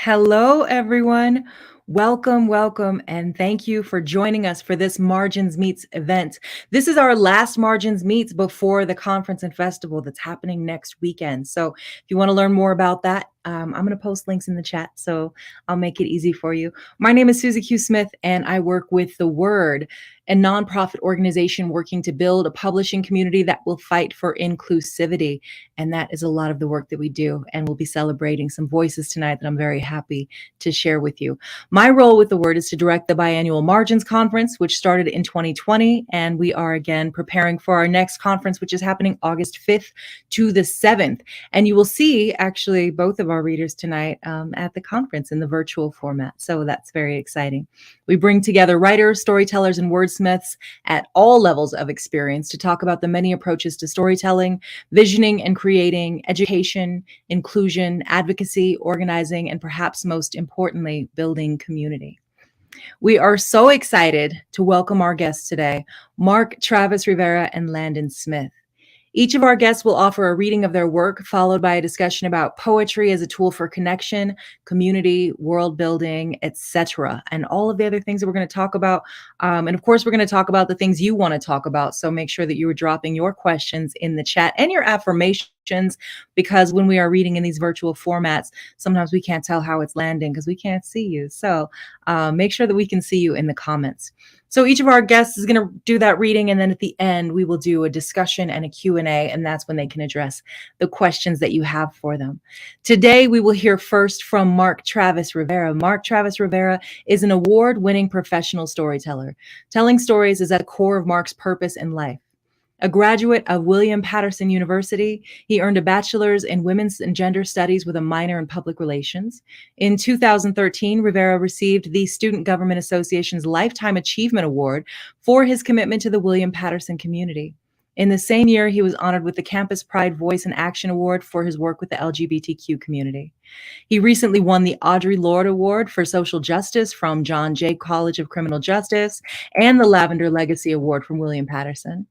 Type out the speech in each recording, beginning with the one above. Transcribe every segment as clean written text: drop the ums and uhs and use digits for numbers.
Hello, everyone. Welcome, and thank you for joining us for this Margins Meets event. This is our last Margins Meets before the conference and festival that's happening next weekend. So if you want to learn more about that, I'm going to post links in the chat, so I'll make it easy for you. My name is Suzi Q Smith, and I work with The Word, a nonprofit organization working to build a publishing community that will fight for inclusivity. And that is a lot of the work that we do. And we'll be celebrating some voices tonight that I'm very happy to share with you. My role with The Word is to direct the biannual Margins Conference, which started in 2020. And we are again preparing for our next conference, which is happening August 5th to the 7th. And you will see actually both of our readers tonight at the conference in the virtual format. So that's very exciting. We bring together writers, storytellers, and wordsmiths at all levels of experience to talk about the many approaches to storytelling, visioning and creating, education, inclusion, advocacy, organizing, and perhaps most importantly, building community. We are so excited to welcome our guests today, Mark Travis Rivera and Landon Smith. Each of our guests will offer a reading of their work, followed by a discussion about poetry as a tool for connection, community, world building, etc., and all of the other things that we're going to talk about. And of course, we're going to talk about the things you want to talk about. So make sure that you are dropping your questions in the chat and your affirmations, because when we are reading in these virtual formats, sometimes we can't tell how it's landing because we can't see you. So make sure that we can see you in the comments. So each of our guests is going to do that reading, and then at the end, we will do a discussion and a Q&A, and that's when they can address the questions that you have for them. Today, we will hear first from Mark Travis Rivera. Mark Travis Rivera is an award-winning professional storyteller. Telling stories is at the core of Mark's purpose in life. A graduate of William Patterson University, he earned a bachelor's in women's and gender studies with a minor in public relations. In 2013, Rivera received the Student Government Association's Lifetime Achievement Award for his commitment to the William Patterson community. In the same year, he was honored with the Campus Pride Voice and Action Award for his work with the LGBTQ community. He recently won the Audre Lorde Award for Social Justice from John Jay College of Criminal Justice and the Lavender Legacy Award from William Patterson.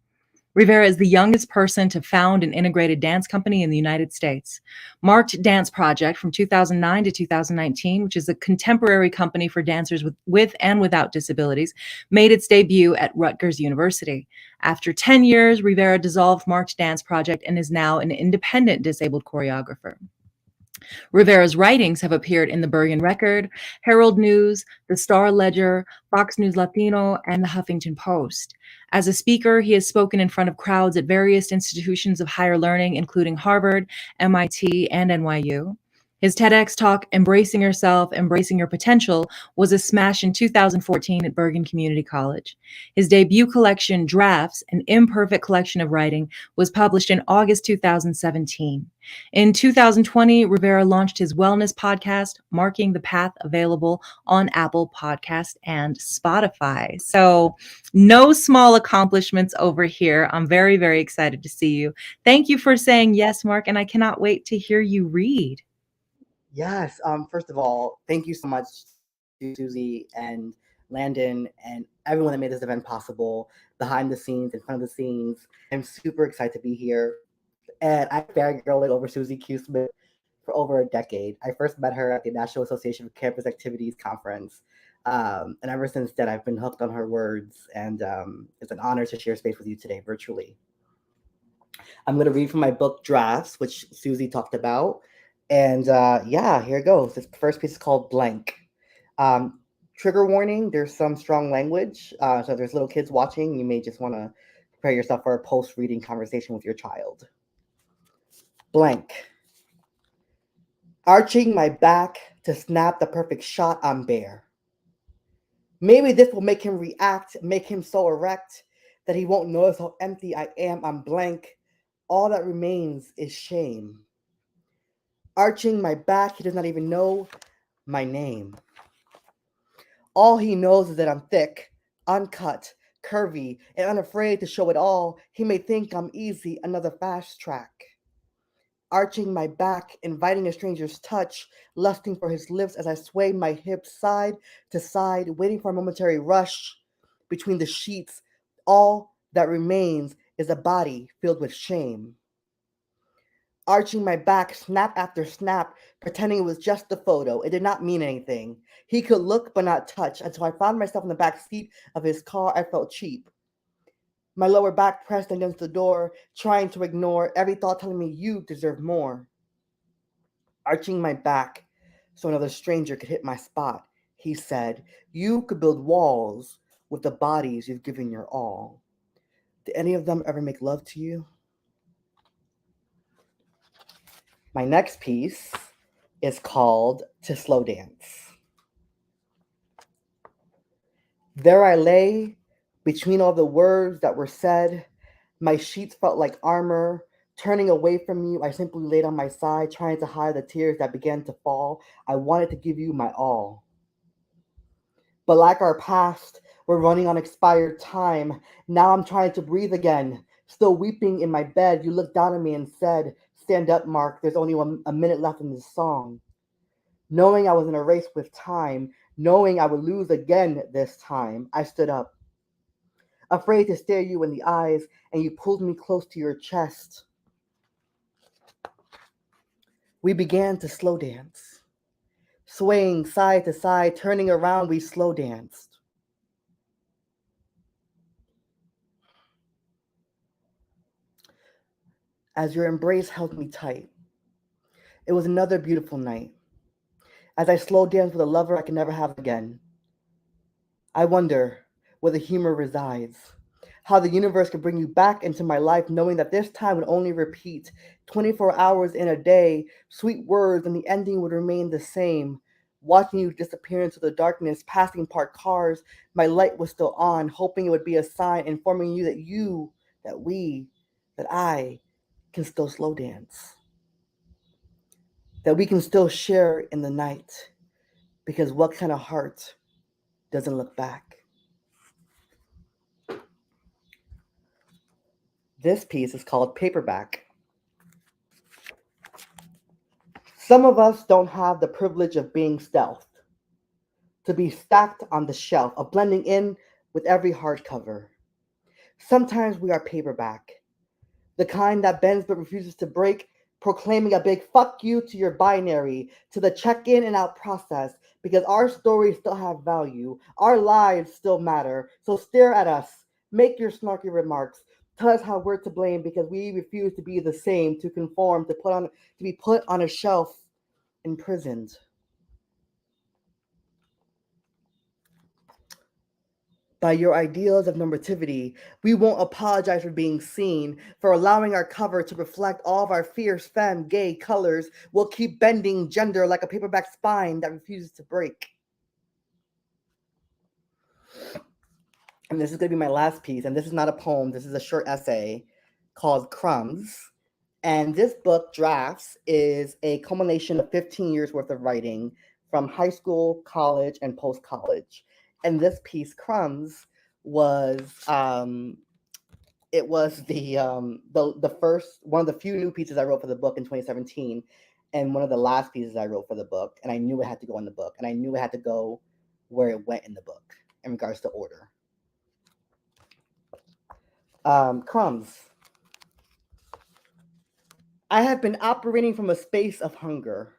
Rivera is the youngest person to found an integrated dance company in the United States. Marked Dance Project from 2009 to 2019, which is a contemporary company for dancers with and without disabilities, made its debut at Rutgers University. After 10 years, Rivera dissolved Marked Dance Project and is now an independent disabled choreographer. Rivera's writings have appeared in the Bergen Record, Herald News, the Star Ledger, Fox News Latino, and the Huffington Post. As a speaker, he has spoken in front of crowds at various institutions of higher learning, including Harvard, MIT, and NYU. His TEDx talk, Embracing Yourself, Embracing Your Potential, was a smash in 2014 at Bergen Community College. His debut collection, Drafts, an imperfect collection of writing, was published in August 2017. In 2020, Rivera launched his wellness podcast, Marking the Path, available on Apple Podcast and Spotify. So no small accomplishments over here. I'm very, very excited to see you. Thank you for saying yes, Mark, and I cannot wait to hear you read. Yes. First of all, thank you so much to Suzi and Landon and everyone that made this event possible, behind the scenes, in front of the scenes. I'm super excited to be here. And I've fangirling over Suzi Q Smith for over a decade. I first met her at the National Association of Campus Activities Conference. And ever since then, I've been hooked on her words. And it's an honor to share space with you today virtually. I'm going to read from my book, Drafts, which Suzi talked about. And yeah, here it goes. This first piece is called Blank. Trigger warning, there's some strong language. So if there's little kids watching, you may just want to prepare yourself for a post-reading conversation with your child. Blank. Arching my back to snap the perfect shot, I'm bare. Maybe this will make him react, make him so erect that he won't notice how empty I am. I'm blank. All that remains is shame. Arching my back, he does not even know my name. All he knows is that I'm thick, uncut, curvy, and unafraid to show it all. He may think I'm easy, another fast track. Arching my back, inviting a stranger's touch, lusting for his lips as I sway my hips side to side, waiting for a momentary rush between the sheets. All that remains is a body filled with shame. Arching my back, snap after snap, pretending it was just a photo. It did not mean anything. He could look but not touch, until I found myself in the back seat of his car. I felt cheap. My lower back pressed against the door, trying to ignore every thought telling me you deserve more. Arching my back so another stranger could hit my spot, he said, you could build walls with the bodies you've given your all. Did any of them ever make love to you? My next piece is called To Slow Dance. There I lay, between all the words that were said. My sheets felt like armor. Turning away from you, I simply laid on my side, trying to hide the tears that began to fall. I wanted to give you my all. But like our past, we're running on expired time. Now I'm trying to breathe again. Still weeping in my bed, you looked down at me and said, stand up, Mark. There's only a minute left in this song. Knowing I was in a race with time, knowing I would lose again this time, I stood up, afraid to stare you in the eyes, and you pulled me close to your chest. We began to slow dance. Swaying side to side, turning around, we slow danced. As your embrace held me tight. It was another beautiful night. As I slow danced with a lover I can never have again. I wonder where the humor resides. How the universe could bring you back into my life knowing that this time would only repeat 24 hours in a day, sweet words, and the ending would remain the same. Watching you disappear into the darkness, passing parked cars, my light was still on, hoping it would be a sign informing you, that we, that I can still slow dance. That we can still share in the night. Because what kind of heart doesn't look back? This piece is called Paperback. Some of us don't have the privilege of being stealthed, to be stacked on the shelf, of blending in with every hardcover. Sometimes we are paperback, the kind that bends but refuses to break, proclaiming a big fuck you to your binary, to the check-in and out process, because our stories still have value, our lives still matter. So stare at us, make your snarky remarks, tell us how we're to blame because we refuse to be the same, to conform, to be put on a shelf, imprisoned. By your ideals of normativity, we won't apologize for being seen, for allowing our cover to reflect all of our fierce femme gay colors. We'll keep bending gender like a paperback spine that refuses to break. And this is going to be my last piece, and this is not a poem, this is a short essay called Crumbs. And this book, Drafts, is a culmination of 15 years worth of writing from high school, college, and post-college. And this piece, Crumbs, was it was the first one of the few new pieces I wrote for the book in 2017, and one of the last pieces I wrote for the book. And I knew it had to go in the book, and I knew it had to go where it went in the book in regards to order. Crumbs. I have been operating from a space of hunger.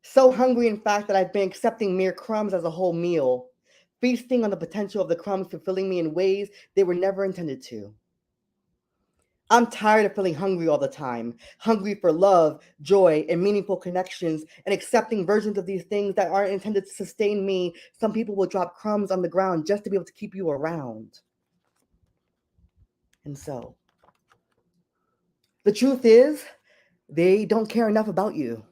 So hungry, in fact, that I've been accepting mere crumbs as a whole meal, feasting on the potential of the crumbs fulfilling me in ways they were never intended to. I'm tired of feeling hungry all the time, hungry for love, joy, and meaningful connections, and accepting versions of these things that aren't intended to sustain me. Some people will drop crumbs on the ground just to be able to keep you around. And so, the truth is, they don't care enough about you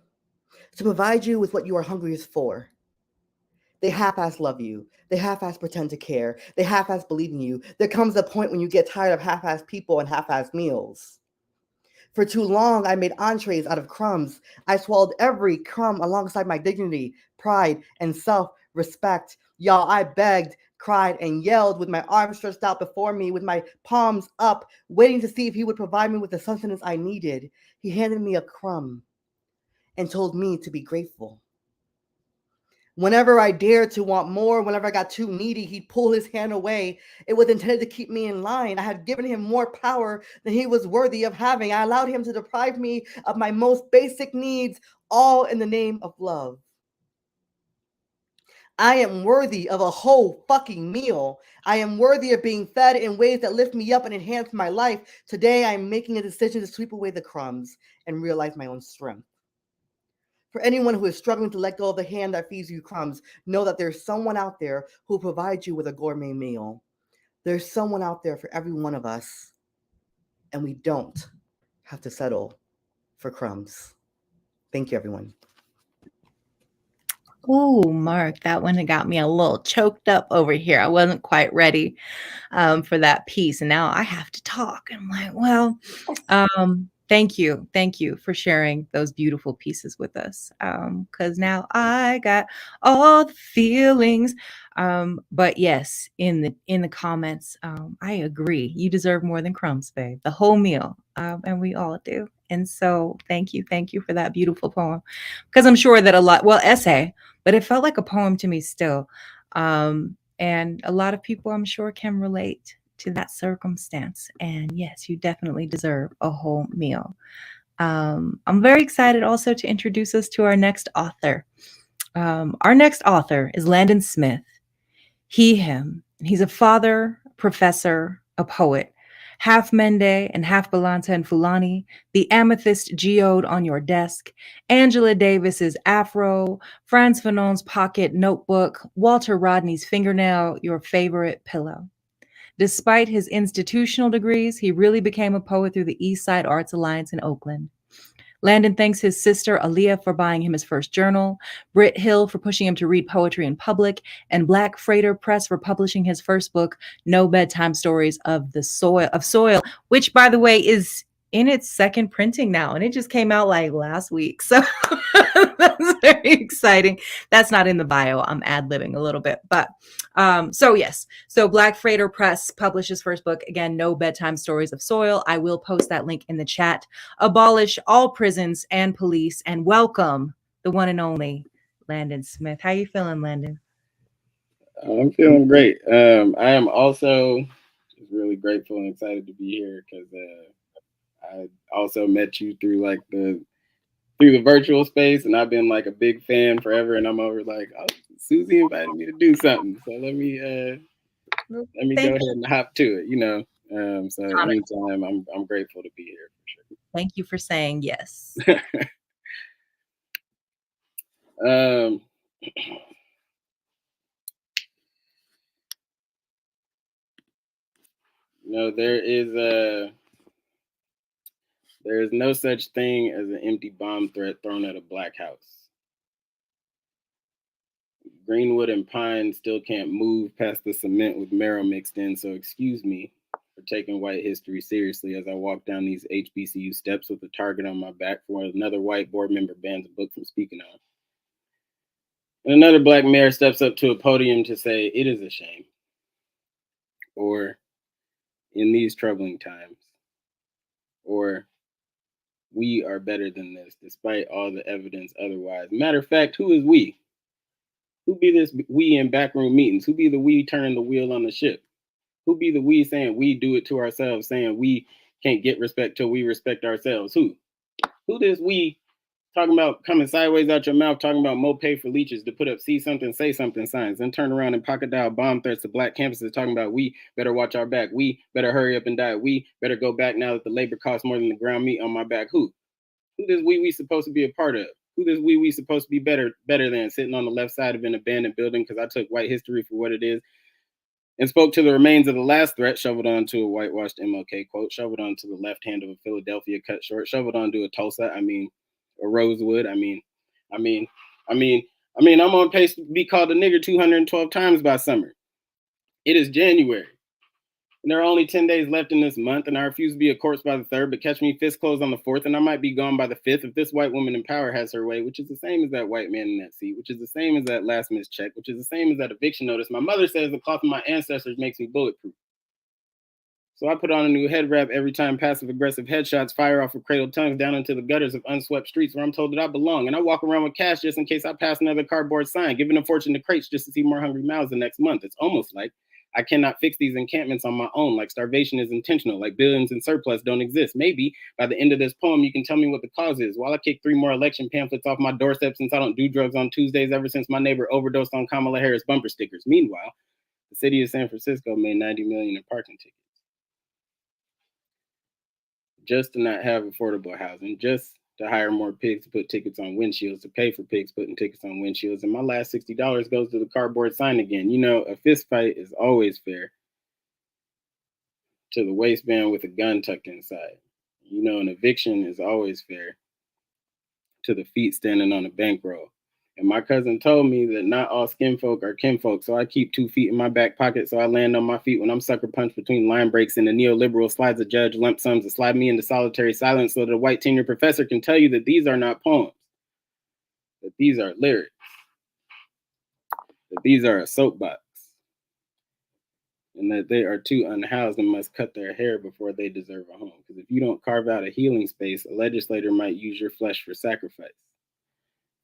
to provide you with what you are hungriest for. They half-ass love you. They half-ass pretend to care. They half-ass believe in you. There comes a point when you get tired of half-ass people and half-ass meals. For too long, I made entrees out of crumbs. I swallowed every crumb alongside my dignity, pride, and self-respect. Y'all, I begged, cried, and yelled with my arms stretched out before me, with my palms up, waiting to see if he would provide me with the sustenance I needed. He handed me a crumb and told me to be grateful. Whenever I dared to want more, whenever I got too needy, he'd pull his hand away. It was intended to keep me in line. I had given him more power than he was worthy of having. I allowed him to deprive me of my most basic needs, all in the name of love. I am worthy of a whole fucking meal. I am worthy of being fed in ways that lift me up and enhance my life. Today, I'm making a decision to sweep away the crumbs and realize my own strength. For anyone who is struggling to let go of the hand that feeds you crumbs, know that there's someone out there who provides you with a gourmet meal. There's someone out there for every one of us, and we don't have to settle for crumbs. Thank you, everyone. Oh, Mark, that one got me a little choked up over here. I wasn't quite ready for that piece, and now I have to talk. I'm like, well, thank you for sharing those beautiful pieces with us. Because now I got all the feelings. But yes, in the comments, I agree. You deserve more than crumbs, babe. The whole meal, and we all do. And so, thank you for that beautiful poem. Because I'm sure that essay, but it felt like a poem to me still. And a lot of people, I'm sure, can relate to that circumstance. And yes, you definitely deserve a whole meal. I'm very excited also to introduce us to our next author. Our next author is Landon Smith. Him. He's a father, professor, a poet. Half Mende and half Balanta and Fulani, the amethyst geode on your desk, Angela Davis's afro, Frantz Fanon's pocket notebook, Walter Rodney's fingernail, your favorite pillow. Despite his institutional degrees, he really became a poet through the East Side Arts Alliance in Oakland. Landon thanks his sister Alia for buying him his first journal, Brit Hill for pushing him to read poetry in public, and Black Freighter Press for publishing his first book, No Bedtime Stories of Soil, which, by the way, is in its second printing now, and it just came out like last week. So that's very exciting. That's not in the bio. I'm ad-libbing a little bit, but so Black Freighter Press published his first book, again, No Bedtime Stories of Soil. I will post that link in the chat. Abolish all prisons and police, and welcome the one and only Landon Smith. How you feeling, Landon? I'm feeling great. I am also just really grateful and excited to be here because I also met you through the virtual space, and I've been like a big fan forever. And I'm over like, oh, Suzi invited me to do something, so let me go ahead and hop to it. So anytime, I'm grateful to be here for sure. Thank you for saying yes. There is no such thing as an empty bomb threat thrown at a black house. Greenwood and pine still can't move past the cement with marrow mixed in, so excuse me for taking white history seriously as I walk down these HBCU steps with a target on my back for another white board member bans a book from speaking on. And another black mayor steps up to a podium to say, it is a shame. Or, in these troubling times. Or, we are better than this, despite all the evidence otherwise. Matter of fact, who is we? Who be this we in backroom meetings? Who be the we turning the wheel on the ship? Who be the we saying we do it to ourselves, saying we can't get respect till we respect ourselves? Who? Who this we talking about coming sideways out your mouth, talking about more pay for leeches to put up see something, say something signs, then turn around and pocket dial bomb threats to black campuses talking about we better watch our back, we better hurry up and die, we better go back now that the labor costs more than the ground meat on my back? Who this we supposed to be a part of? Who this we supposed to be better than, sitting on the left side of an abandoned building because I took white history for what it is and spoke to the remains of the last threat, shoveled onto a whitewashed MLK quote, shoveled onto the left hand of a Philadelphia cut short, shoveled onto a Tulsa, a Rosewood, I'm on pace to be called a nigger 212 times by summer. It is January. And there are only 10 days left in this month, and I refuse to be a corpse by the 3rd, but catch me fist closed on the 4th, and I might be gone by the 5th if this white woman in power has her way, which is the same as that white man in that seat, which is the same as that last missed check, which is the same as that eviction notice. My mother says the cloth of my ancestors makes me bulletproof. So I put on a new head wrap every time passive-aggressive headshots fire off of cradle tongues down into the gutters of unswept streets where I'm told that I belong. And I walk around with cash just in case I pass another cardboard sign, giving a fortune to crates just to see more hungry mouths the next month. It's almost like I cannot fix these encampments on my own, like starvation is intentional, like billions in surplus don't exist. Maybe by the end of this poem, you can tell me what the cause is. While I kick 3 more election pamphlets off my doorstep since I don't do drugs on Tuesdays ever since my neighbor overdosed on Kamala Harris bumper stickers. Meanwhile, the city of San Francisco made $90 million in parking tickets just to not have affordable housing, just to hire more pigs to put tickets on windshields, to pay for pigs putting tickets on windshields. And my last $60 goes to the cardboard sign again. You know, a fist fight is always fair to the waistband with a gun tucked inside. You know, an eviction is always fair to the feet standing on a bankroll. And my cousin told me that not all skin folk are kinfolk, so I keep 2 feet in my back pocket so I land on my feet when I'm sucker punched between line breaks and the neoliberal slides a judge lump sums to slide me into solitary silence so that a white tenure professor can tell you that these are not poems, that these are lyrics, that these are a soapbox, and that they are too unhoused and must cut their hair before they deserve a home. Because if you don't carve out a healing space, a legislator might use your flesh for sacrifice.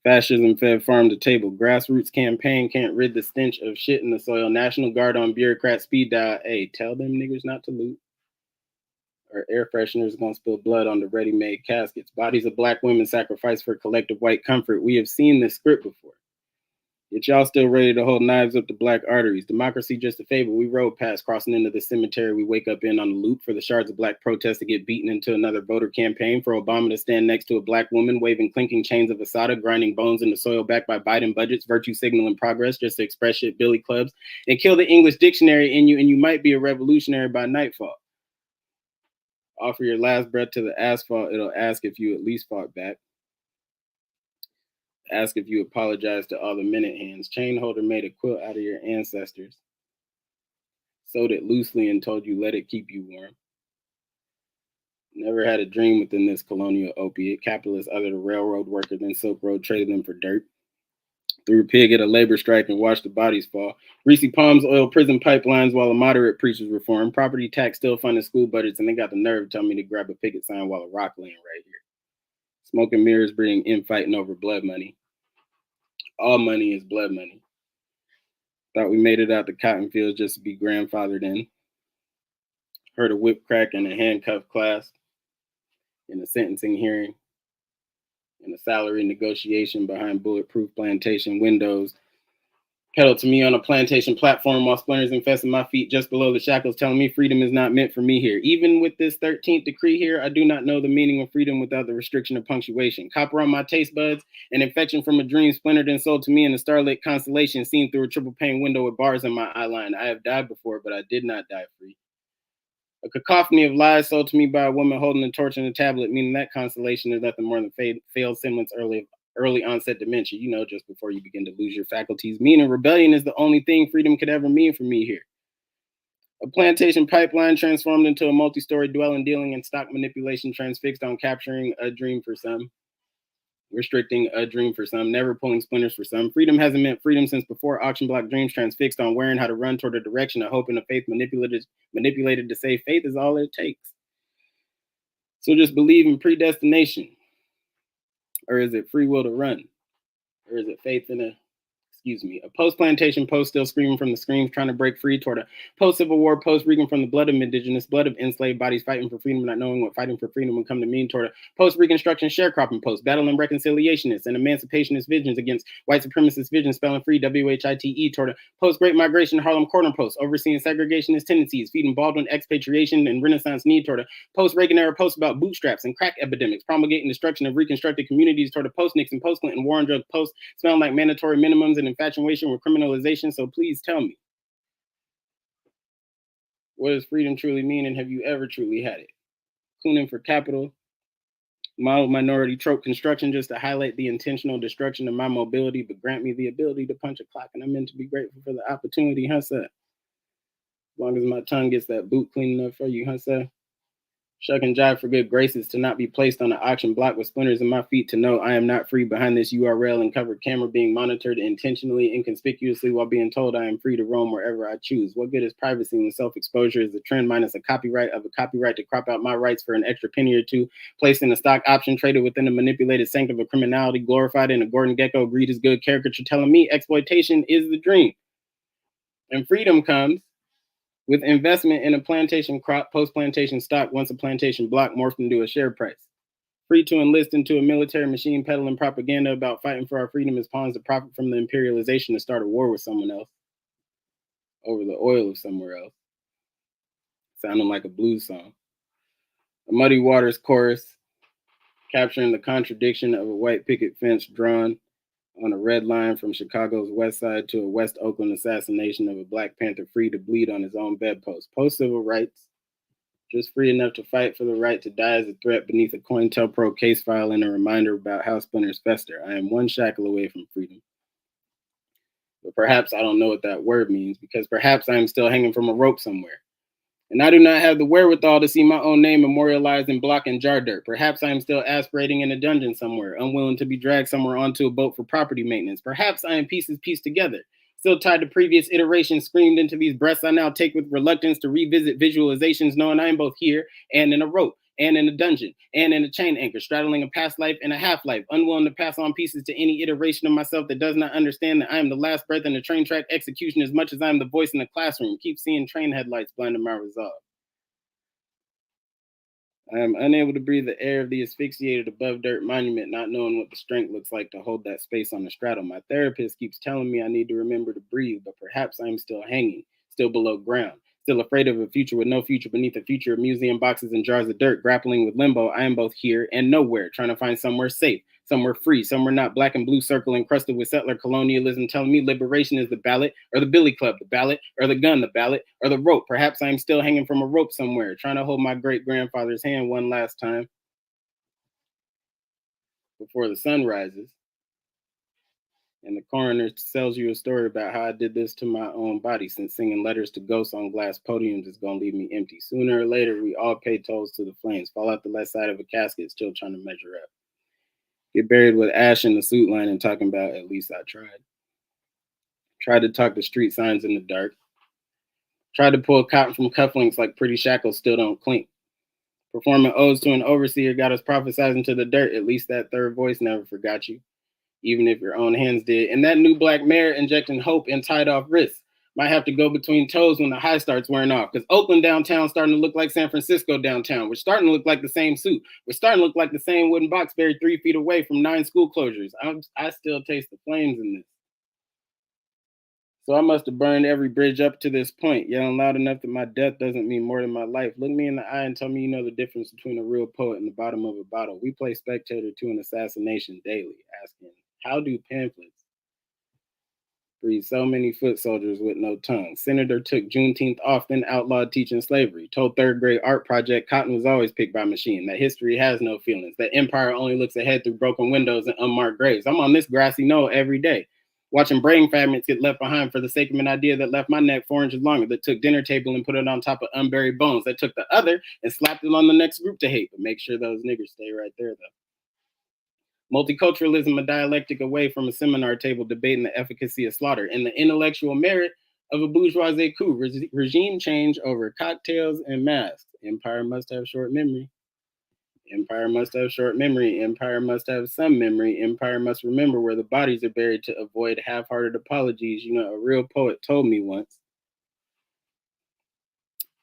Fascism fed farm to table. Grassroots campaign can't rid the stench of shit in the soil. National Guard on bureaucrat speed dial. Hey, tell them niggers not to loot. Or air fresheners gonna spill blood on the ready-made caskets. Bodies of black women sacrificed for collective white comfort. We have seen this script before. Yet y'all still ready to hold knives up to black arteries. Democracy just a fable. We rode past, crossing into the cemetery we wake up in on the loop for the shards of black protest to get beaten into another voter campaign, for Obama to stand next to a black woman waving clinking chains of Asada, grinding bones in the soil backed by Biden budgets, virtue signaling progress just to express shit billy clubs, and kill the English dictionary in you, and you might be a revolutionary by nightfall. Offer your last breath to the asphalt, it'll ask if you at least fought back. Ask if you apologize to all the minute hands. Chain holder made a quilt out of your ancestors. Sewed it loosely and told you let it keep you warm. Never had a dream within this colonial opiate. Capitalists othered a railroad worker, then Silk Road traded them for dirt. Threw a pig at a labor strike and watched the bodies fall. Greasy palms oil prison pipelines while a moderate preacher's reform. Property tax still funding school budgets, and they got the nerve to tell me to grab a picket sign while a rock laying right here. Smoke and mirrors breeding infighting over blood money. All money is blood money. Thought we made it out the cotton fields just to be grandfathered in. Heard a whip crack and a handcuff class in a sentencing hearing, in a salary negotiation behind bulletproof plantation windows. Pedaled to me on a plantation platform while splinters infested my feet just below the shackles, telling me freedom is not meant for me here. Even with this 13th decree here, I do not know the meaning of freedom without the restriction of punctuation. Copper on my taste buds, an infection from a dream splintered and sold to me in a starlit constellation seen through a triple pane window with bars in my eyeline. I have died before, but I did not die free. A cacophony of lies sold to me by a woman holding a torch and a tablet, meaning that constellation is nothing more than failed semblance early onset dementia, you know, just before you begin to lose your faculties. Meaning rebellion is the only thing freedom could ever mean for me here. A plantation pipeline transformed into a multi-story dwelling, dealing in stock manipulation transfixed on capturing a dream for some, restricting a dream for some, never pulling splinters for some. Freedom hasn't meant freedom since before auction block dreams transfixed on wearing how to run toward a direction of hope and a faith manipulated to say faith is all it takes. So just believe in predestination. Or is it free will to run? Or is it faith in a post-plantation post still screaming from the screams, trying to break free toward a post-Civil War post reeking from the blood of indigenous, blood of enslaved bodies fighting for freedom, not knowing what fighting for freedom would come to mean, toward a post-Reconstruction sharecropping post, battling reconciliationists and emancipationist visions against white supremacist visions, spelling free WHITE, toward a post-Great Migration Harlem Corner post, overseeing segregationist tendencies, feeding Baldwin expatriation and Renaissance need, toward a post-Reagan era post about bootstraps and crack epidemics, promulgating destruction of reconstructed communities, toward a post-Nixon, post-Clinton war on drug post, smelling like mandatory minimums and infatuation with criminalization. So please tell me, what does freedom truly mean, and have you ever truly had it? Cooning for capital, model minority trope construction just to highlight the intentional destruction of my mobility, but grant me the ability to punch a clock, and I'm meant to be grateful for the opportunity, huh, sir? As long as my tongue gets that boot clean enough for you, huh, sir? Shuck and jive for good graces, to not be placed on an auction block with splinters in my feet, to know I am not free behind this URL and covered camera being monitored intentionally, inconspicuously, while being told I am free to roam wherever I choose. What good is privacy when self-exposure is the trend minus a copyright of a copyright to crop out my rights for an extra penny or two, placed in a stock option, traded within the manipulated sanctum of criminality, glorified in a Gordon Gekko, greed is good caricature telling me exploitation is the dream. And freedom comes with investment in a plantation crop, post-plantation stock, once a plantation block morphed into a share price. Free to enlist into a military machine peddling propaganda about fighting for our freedom as pawns to profit from the imperialization to start a war with someone else over the oil of somewhere else. Sounding like a blues song. A Muddy Waters chorus capturing the contradiction of a white picket fence drawn on a red line from Chicago's west side to a West Oakland assassination of a Black Panther free to bleed on his own bedpost. Post-civil rights, just free enough to fight for the right to die as a threat beneath a COINTELPRO case file and a reminder about how splinters fester. I am one shackle away from freedom. But perhaps I don't know what that word means, because perhaps I am still hanging from a rope somewhere. And I do not have the wherewithal to see my own name memorialized in block and jar dirt. Perhaps I am still aspirating in a dungeon somewhere, unwilling to be dragged somewhere onto a boat for property maintenance. Perhaps I am pieces pieced together, still tied to previous iterations, screamed into these breaths I now take with reluctance to revisit visualizations, knowing I am both here and in a rope, and in a dungeon, and in a chain anchor, straddling a past life and a half-life, unwilling to pass on pieces to any iteration of myself that does not understand that I am the last breath in the train track execution as much as I am the voice in the classroom. Keep seeing train headlights blinding my resolve. I am unable to breathe the air of the asphyxiated above dirt monument, not knowing what the strength looks like to hold that space on the straddle. My therapist keeps telling me I need to remember to breathe, but perhaps I'm still hanging, still below ground, still afraid of a future with no future beneath a future of museum boxes and jars of dirt, grappling with limbo. I am both here and nowhere, trying to find somewhere safe, somewhere free, somewhere not black and blue circle encrusted with settler colonialism, telling me liberation is the ballot, or the billy club, the ballot, or the gun, the ballot, or the rope. Perhaps I am still hanging from a rope somewhere, trying to hold my great-grandfather's hand one last time before the sun rises. And the coroner tells you a story about how I did this to my own body, since singing letters to ghosts on glass podiums is going to leave me empty. Sooner or later, we all pay tolls to the flames, fall out the left side of a casket, still trying to measure up. Get buried with ash in the suit line and talking about, at least I tried. Tried to talk to street signs in the dark. Tried to pull cotton from cufflinks like pretty shackles still don't clink. Performing odes to an overseer got us prophesizing to the dirt. At least that third voice never forgot you, even if your own hands did. And that new black mare injecting hope and tied off wrists. Might have to go between toes when the high starts wearing off, because Oakland downtown starting to look like San Francisco downtown. We're starting to look like the same suit. We're starting to look like the same wooden box buried 3 feet away from 9 school closures. I still taste the flames in this. So I must have burned every bridge up to this point, yelling loud enough that my death doesn't mean more than my life. Look me in the eye and tell me you know the difference between a real poet and the bottom of a bottle. We play spectator to an assassination daily, asking, how do pamphlets breed so many foot soldiers with no tongue? Senator took Juneteenth off, then outlawed teaching slavery. Told third grade art project cotton was always picked by machine. That history has no feelings. That empire only looks ahead through broken windows and unmarked graves. I'm on this grassy knoll every day, watching brain fragments get left behind for the sake of an idea that left my neck 4 inches longer, that took dinner table and put it on top of unburied bones, that took the other and slapped it on the next group to hate. But make sure those niggers stay right there, though. Multiculturalism, a dialectic away from a seminar table debating the efficacy of slaughter, and the intellectual merit of a bourgeoisie coup, regime change over cocktails and masks. Empire must have short memory. Empire must have short memory. Empire must have some memory. Empire must remember where the bodies are buried to avoid half-hearted apologies. You know, a real poet told me once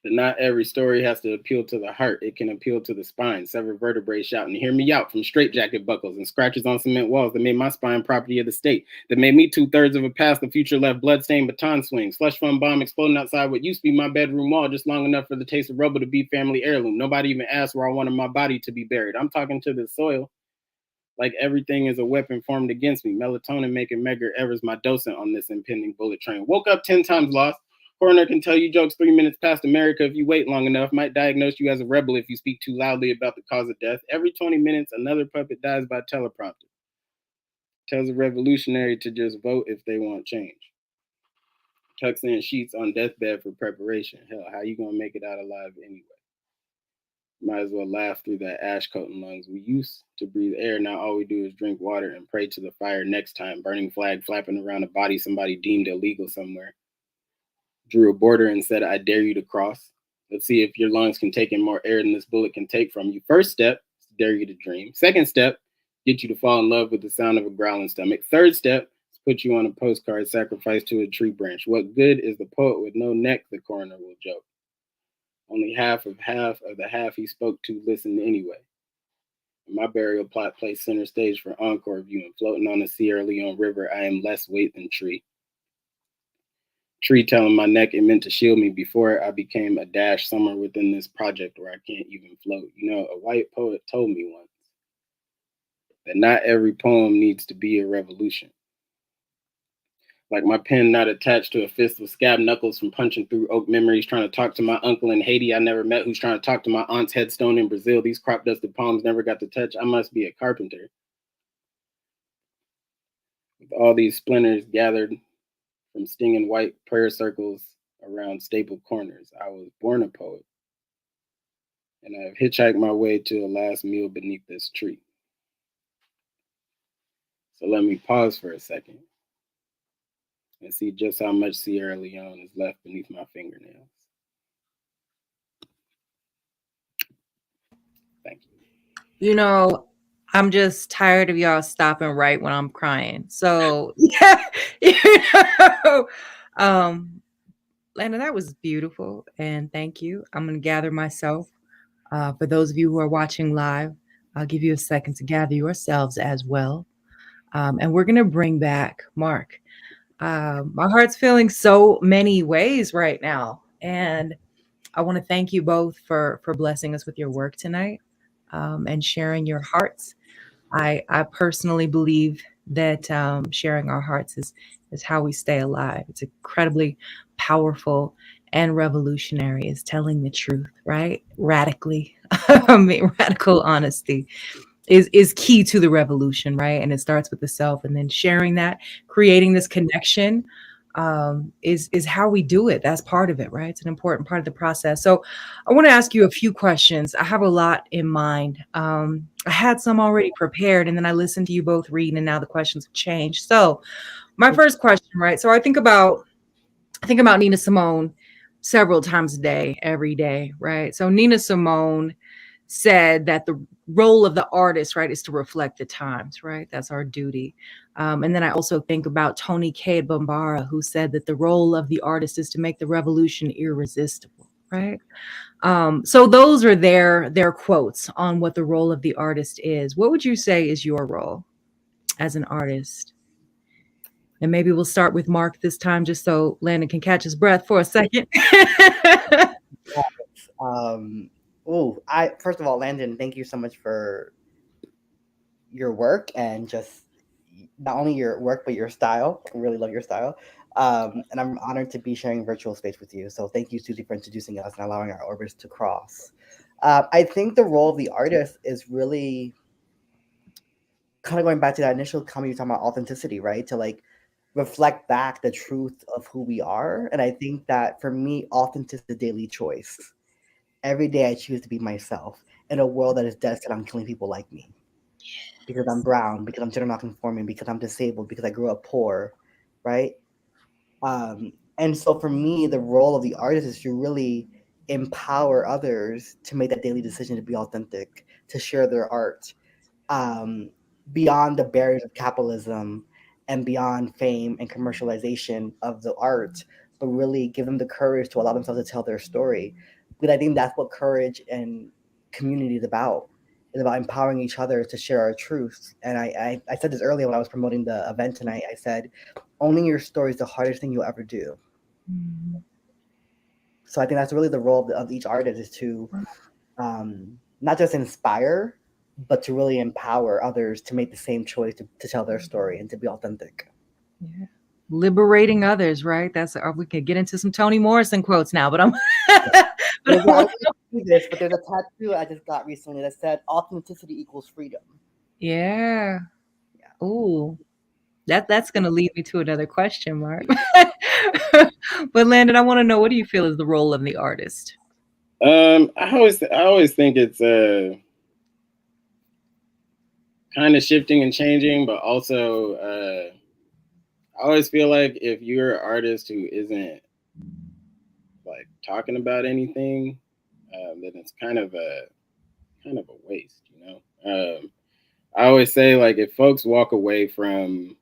that not every story has to appeal to the heart. It can appeal to the spine, sever vertebrae shouting, hear me out, from straitjacket buckles and scratches on cement walls that made my spine property of the state, that made me 2/3 of a past the future left bloodstained baton swing, slush fund bomb exploding outside what used to be my bedroom wall, just long enough for the taste of rubble to be family heirloom. Nobody even asked where I wanted my body to be buried. I'm talking to the soil like everything is a weapon formed against me. Melatonin making Medgar Evers my docent on this impending bullet train. Woke up 10 times lost. Coroner can tell you jokes 3 minutes past America if you wait long enough. Might diagnose you as a rebel if you speak too loudly about the cause of death. Every 20 minutes, another puppet dies by teleprompter. Tells a revolutionary to just vote if they want change. Tucks in sheets on deathbed for preparation. Hell, how you gonna make it out alive anyway? Might as well laugh through that ash coat in lungs. We used to breathe air. Now all we do is drink water and pray to the fire next time. Burning flag flapping around a body somebody deemed illegal somewhere. Drew a border and said, I dare you to cross. Let's see if your lungs can take in more air than this bullet can take from you. First step, dare you to dream. Second step, get you to fall in love with the sound of a growling stomach. Third step, put you on a postcard sacrificed to a tree branch. What good is the poet with no neck, the coroner will joke. Only half of the half he spoke to listened anyway. My burial plot placed center stage for encore viewing. Floating on the Sierra Leone River, I am less weight than tree. Tree telling my neck it meant to shield me before I became a dash somewhere within this project where I can't even float. You know, a white poet told me once that not every poem needs to be a revolution. Like my pen not attached to a fist with scab knuckles from punching through oak memories, trying to talk to my uncle in Haiti I never met who's trying to talk to my aunt's headstone in Brazil. These crop dusted palms never got to touch. I must be a carpenter. With all these splinters gathered from stinging white prayer circles around stapled corners, I was born a poet. And I have hitchhiked my way to a last meal beneath this tree. So let me pause for a second and see just how much Sierra Leone is left beneath my fingernails. Thank you. You know, I'm just tired of y'all stopping right when I'm crying. So yeah, you know, Landon, that was beautiful, and thank you. I'm gonna gather myself. For those of you who are watching live, I'll give you a second to gather yourselves as well. And we're gonna bring back Mark. My heart's feeling so many ways right now, and I want to thank you both for blessing us with your work tonight, and sharing your hearts. I personally believe that sharing our hearts is how we stay alive. It's incredibly powerful and revolutionary. Is telling the truth, right? Radically, I mean, radical honesty is key to the revolution, right? And it starts with the self, and then sharing that, creating this connection, is how we do it. That's part of it, right? It's an important part of the process. So I want to ask you a few questions. I have a lot in mind. I had some already prepared, and then I listened to you both read, and now the questions have changed. So my first question, right? So I think about Nina Simone several times a day, every day, right? So Nina Simone said that the role of the artist, right, is to reflect the times, right? That's our duty. And then I also think about Tony K. Bambara, who said that the role of the artist is to make the revolution irresistible, right? So those are their quotes on what the role of the artist is. What would you say is your role as an artist? And maybe we'll start with Mark this time, just so Landon can catch his breath for a second. First of all, Landon, thank you so much for your work and just not only your work but your style. I really love your style. And I'm honored to be sharing virtual space with you. So thank you, Suzi, for introducing us and allowing our orbits to cross. I think the role of the artist is really kind of going back to that initial comment you were talking about authenticity, right? To like reflect back the truth of who we are. And I think that for me, authenticity is a daily choice. Every day I choose to be myself in a world that is dead set on killing people like me. Because I'm brown, because I'm gender nonconforming, because I'm disabled, because I grew up poor, right? And so for me, the role of the artist is to really empower others to make that daily decision to be authentic, to share their art, um, beyond the barriers of capitalism and beyond fame and commercialization of the art, but really give them the courage to allow themselves to tell their story. Because I think that's what courage and community is about. It's about empowering each other to share our truths. And I said this earlier when I was promoting the event tonight. I said, owning your story is the hardest thing you'll ever do. Mm-hmm. So I think that's really the role of each artist, is to not just inspire, but to really empower others to make the same choice to tell their story and to be authentic. Yeah. Liberating others, right? That's we could get into some Toni Morrison quotes now, but I'm but there's a tattoo I just got recently that said authenticity equals freedom. Yeah. Ooh. That's gonna lead me to another question, Mark. But Landon, I want to know, what do you feel is the role of the artist? I always think it's kind of shifting and changing, but also I always feel like if you're an artist who isn't like talking about anything, then it's kind of a waste, you know. I always say like if folks walk away from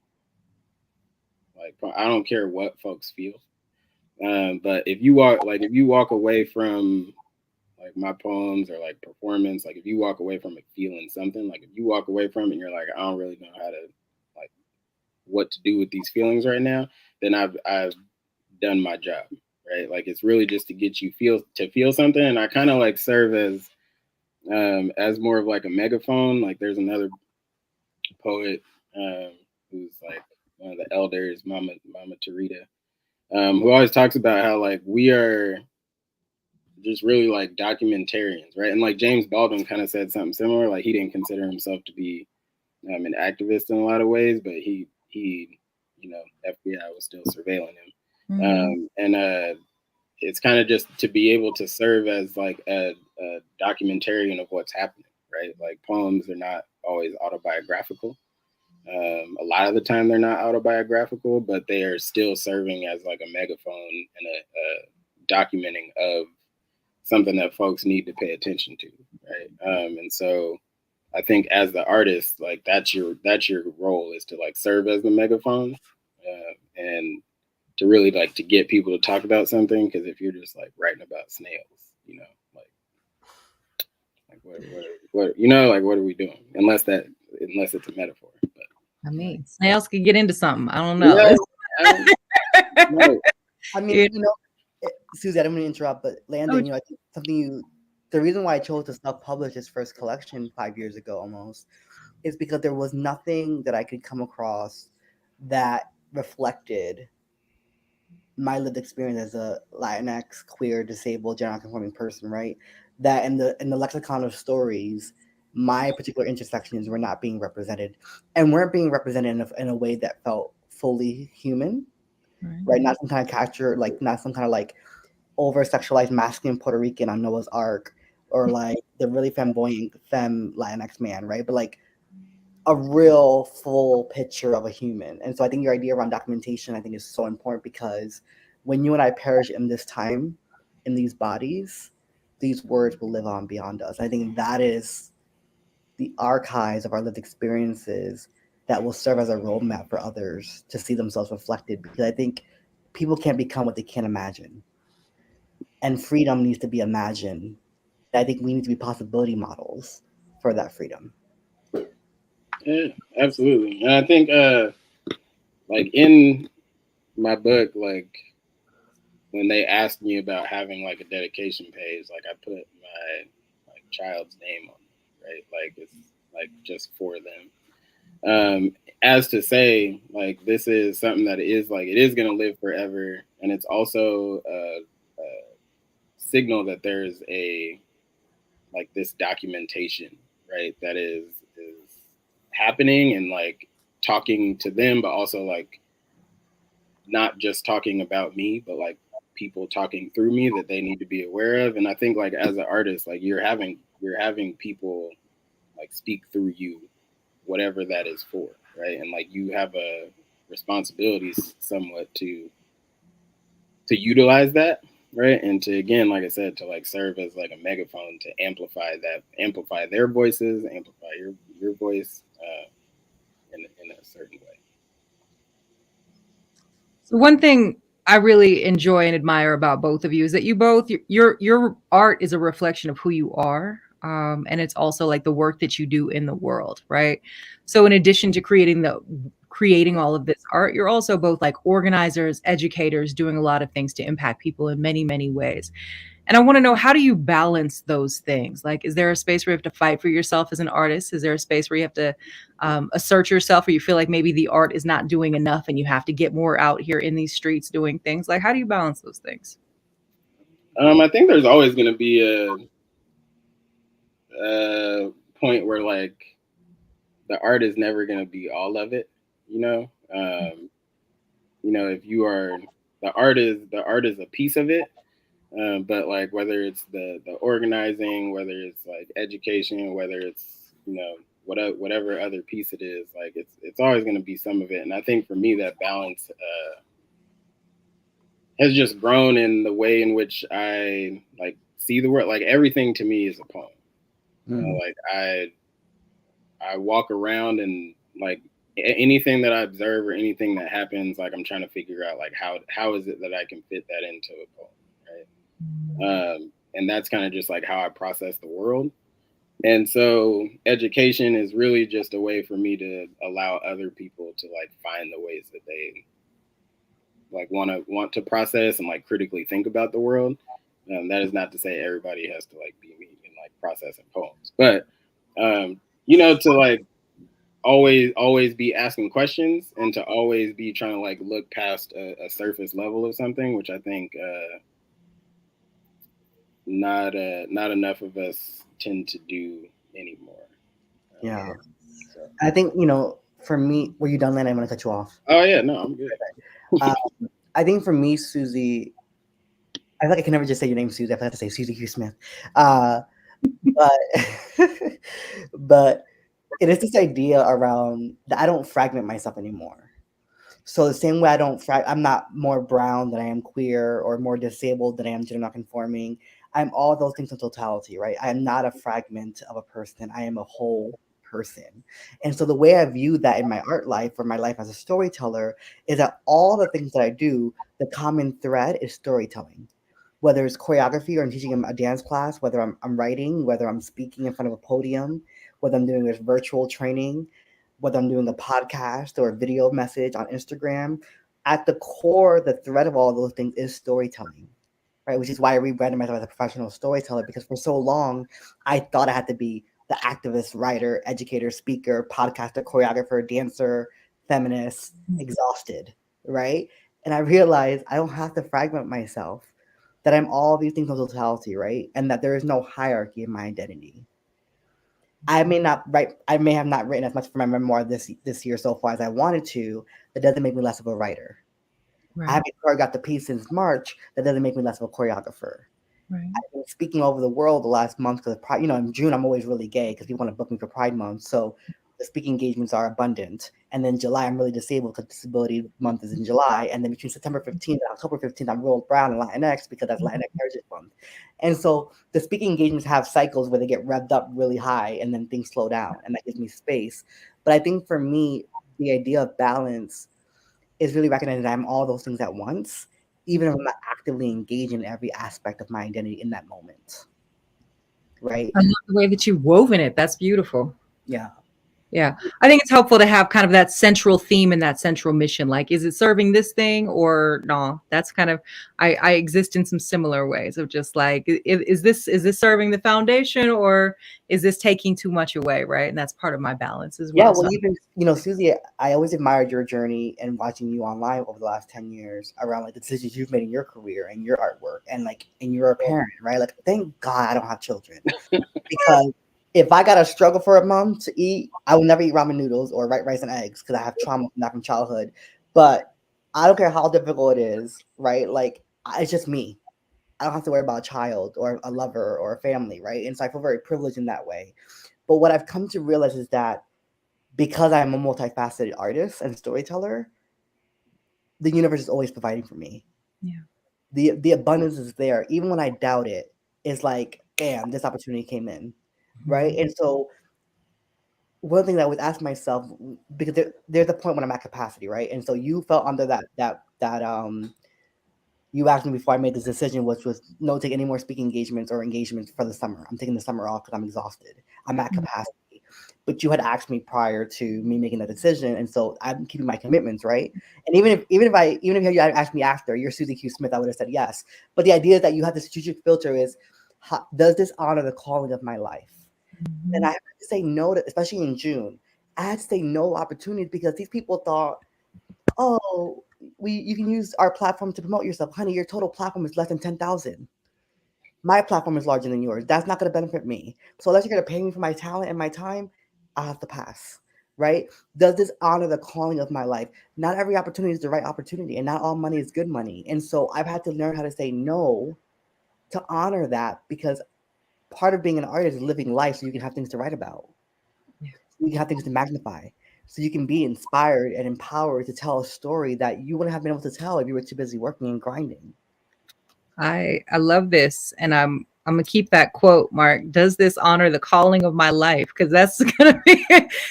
like I don't care what folks feel, but if you walk away from like my poems or like performance, like if you walk away from it feeling something, like if you walk away from it and you're like, I don't really know how to like what to do with these feelings right now, then I've done my job, right? Like it's really just to get you feel something, and I kind of like serve as more of like a megaphone. Like there's another poet who's like one of the elders, Mama Tarita, who always talks about how like we are just really like documentarians, right? And like James Baldwin kind of said something similar. Like he didn't consider himself to be an activist in a lot of ways, but he you know, FBI was still surveilling him, and it's kind of just to be able to serve as like a documentarian of what's happening, right? Like poems are not always autobiographical. A lot of the time they're not autobiographical, but they are still serving as like a megaphone and a documenting of something that folks need to pay attention to, right? And so I think as the artist, like that's your role, is to like serve as the megaphone, and to really like to get people to talk about something. Because if you're just like writing about snails, you know, like what you know, like what are we doing? Unless it's a metaphor. But I mean, snails could get into something. I don't know. Yeah, I mean, you know, Suzi, I don't mean to interrupt, but Landon, you know, I think the reason why I chose to self-publish his first collection 5 years ago almost is because there was nothing that I could come across that reflected my lived experience as a Latinx, queer, disabled, gender non-conforming person, right? That in the lexicon of stories, my particular intersections were not being represented, and weren't being represented in a way that felt fully human, right? Not some kind of capture, like not some kind of like over sexualized masculine Puerto Rican on Noah's Ark, or like the really flamboyant femme Latinx man, right? But like a real full picture of a human. And so I think your idea around documentation, I think, is so important, because when you and I perish in this time, in these bodies, these words will live on beyond us. I think that is the archives of our lived experiences that will serve as a roadmap for others to see themselves reflected, because I think people can't become what they can't imagine. And freedom needs to be imagined. I think we need to be possibility models for that freedom. yeah, absolutely. And I think like in my book, like when they asked me about having like a dedication page, like I put my like child's name on it, right? Like it's like just for them. As to say, like this is something that is like it is gonna live forever, and it's also a signal that there's a like this documentation, right? That is happening, and like talking to them, but also like not just talking about me, but like people talking through me that they need to be aware of. And I think like as an artist, like you're having people like speak through you, whatever that is for, right? And like you have a responsibility somewhat to utilize that, right? And to, again, like I said, to like serve as like a megaphone to amplify their voices, amplify your voice in a certain way. So one thing I really enjoy and admire about both of you is that your art is a reflection of who you are. And it's also like the work that you do in the world, right? So in addition to creating all of this art, you're also both like organizers, educators, doing a lot of things to impact people in many, many ways. And I want to know, how do you balance those things? Like, is there a space where you have to fight for yourself as an artist? Is there a space where you have to assert yourself, or you feel like maybe the art is not doing enough and you have to get more out here in these streets doing things? Like, how do you balance those things? I think there's always going to be a point where like the art is never going to be all of it, you know. You know, if you are the art is a piece of it, But like whether it's the organizing, whether it's like education, whether it's whatever other piece it is, like it's always going to be some of it. And I think for me that balance has just grown in the way in which I like see the world. Like everything to me is a poem. Like I walk around and like anything that I observe or anything that happens, like I'm trying to figure out like how is it that I can fit that into a poem, right? And that's kind of just like how I process the world. And so education is really just a way for me to allow other people to like find the ways that they like want to process and like critically think about the world. That is not to say everybody has to like be me and like processing poems, but to like always be asking questions and to always be trying to like look past a surface level of something, which I think not enough of us tend to do anymore. Yeah. So. I think, for me, were you done, Landon? I'm going to cut you off. Oh, yeah, no, I'm good. I think for me, Suzi, I feel like I can never just say your name, Suzi. I have to say Suzi Q. Smith. But it is this idea around that I don't fragment myself anymore. So the same way I'm not more brown than I am queer or more disabled than I am gender non-conforming. I'm all those things in totality, right? I am not a fragment of a person. I am a whole person. And so the way I view that in my art life or my life as a storyteller is that all the things that I do, the common thread is storytelling. Whether it's choreography or I'm teaching a dance class, whether I'm writing, whether I'm speaking in front of a podium, whether I'm doing this virtual training, whether I'm doing a podcast or a video message on Instagram, at the core, the thread of all those things is storytelling, right? Which is why I rebranded myself as a professional storyteller, because for so long, I thought I had to be the activist, writer, educator, speaker, podcaster, choreographer, dancer, feminist, exhausted, right? And I realized I don't have to fragment myself, that I'm all these things in totality, right? And that there is no hierarchy in my identity. I may have not written as much for my memoir this year so far as I wanted to. That doesn't make me less of a writer. Right. I haven't choreographed the piece since March. That doesn't make me less of a choreographer. Right. I've been speaking over the world the last month because in June I'm always really gay because people want to book me for Pride Month. So the speaking engagements are abundant. And then July I'm really disabled because Disability Month is in July. And then between September 15th and October 15th I'm real brown and Latinx because that's Latinx Heritage Month. And so the speaking engagements have cycles where they get revved up really high and then things slow down, and that gives me space. But I think for me, the idea of balance is really recognizing that I'm all those things at once, even if I'm not actively engaged in every aspect of my identity in that moment. Right? I love the way that you've woven it. That's beautiful. Yeah. Yeah. I think it's helpful to have kind of that central theme and that central mission. Like, is it serving this thing or no? That's kind of, I exist in some similar ways of just like, is this serving the foundation or is this taking too much away? Right. And that's part of my balance as well. Yeah. Well, so. Even, Suzi, I always admired your journey and watching you online over the last 10 years around like the decisions you've made in your career and your artwork and you're a parent, right? Like, thank God I don't have children because if I gotta struggle for a month to eat, I will never eat ramen noodles or rice and eggs because I have trauma from that from childhood. But I don't care how difficult it is, right? Like, it's just me. I don't have to worry about a child or a lover or a family, right? And so I feel very privileged in that way. But what I've come to realize is that because I'm a multifaceted artist and storyteller, the universe is always providing for me. Yeah. The abundance is there. Even when I doubt it, it's like, bam, this opportunity came in. Right. And so one thing that I would ask myself, because there's a point when I'm at capacity, right? And so you felt under that you asked me before I made this decision, which was no take any more speaking engagements or engagements for the summer. I'm taking the summer off because I'm exhausted. I'm at capacity. But you had asked me prior to me making that decision, and so I'm keeping my commitments, right? And even if you had asked me after, you're Suzi Q. Smith, I would have said yes. But the idea that you have the strategic filter is, does this honor the calling of my life? And I had to say no to, especially in June, I had to say no opportunities because these people thought, oh, you can use our platform to promote yourself. Honey, your total platform is less than 10,000. My platform is larger than yours. That's not going to benefit me. So unless you're going to pay me for my talent and my time, I'll have to pass, right? Does this honor the calling of my life? Not every opportunity is the right opportunity, and not all money is good money. And so I've had to learn how to say no to honor that, because part of being an artist is living life so you can have things to write about. Yeah. So you can have things to magnify. So you can be inspired and empowered to tell a story that you wouldn't have been able to tell if you were too busy working and grinding. I love this, and I'm gonna keep that quote, Mark. Does this honor the calling of my life? Because that's gonna be.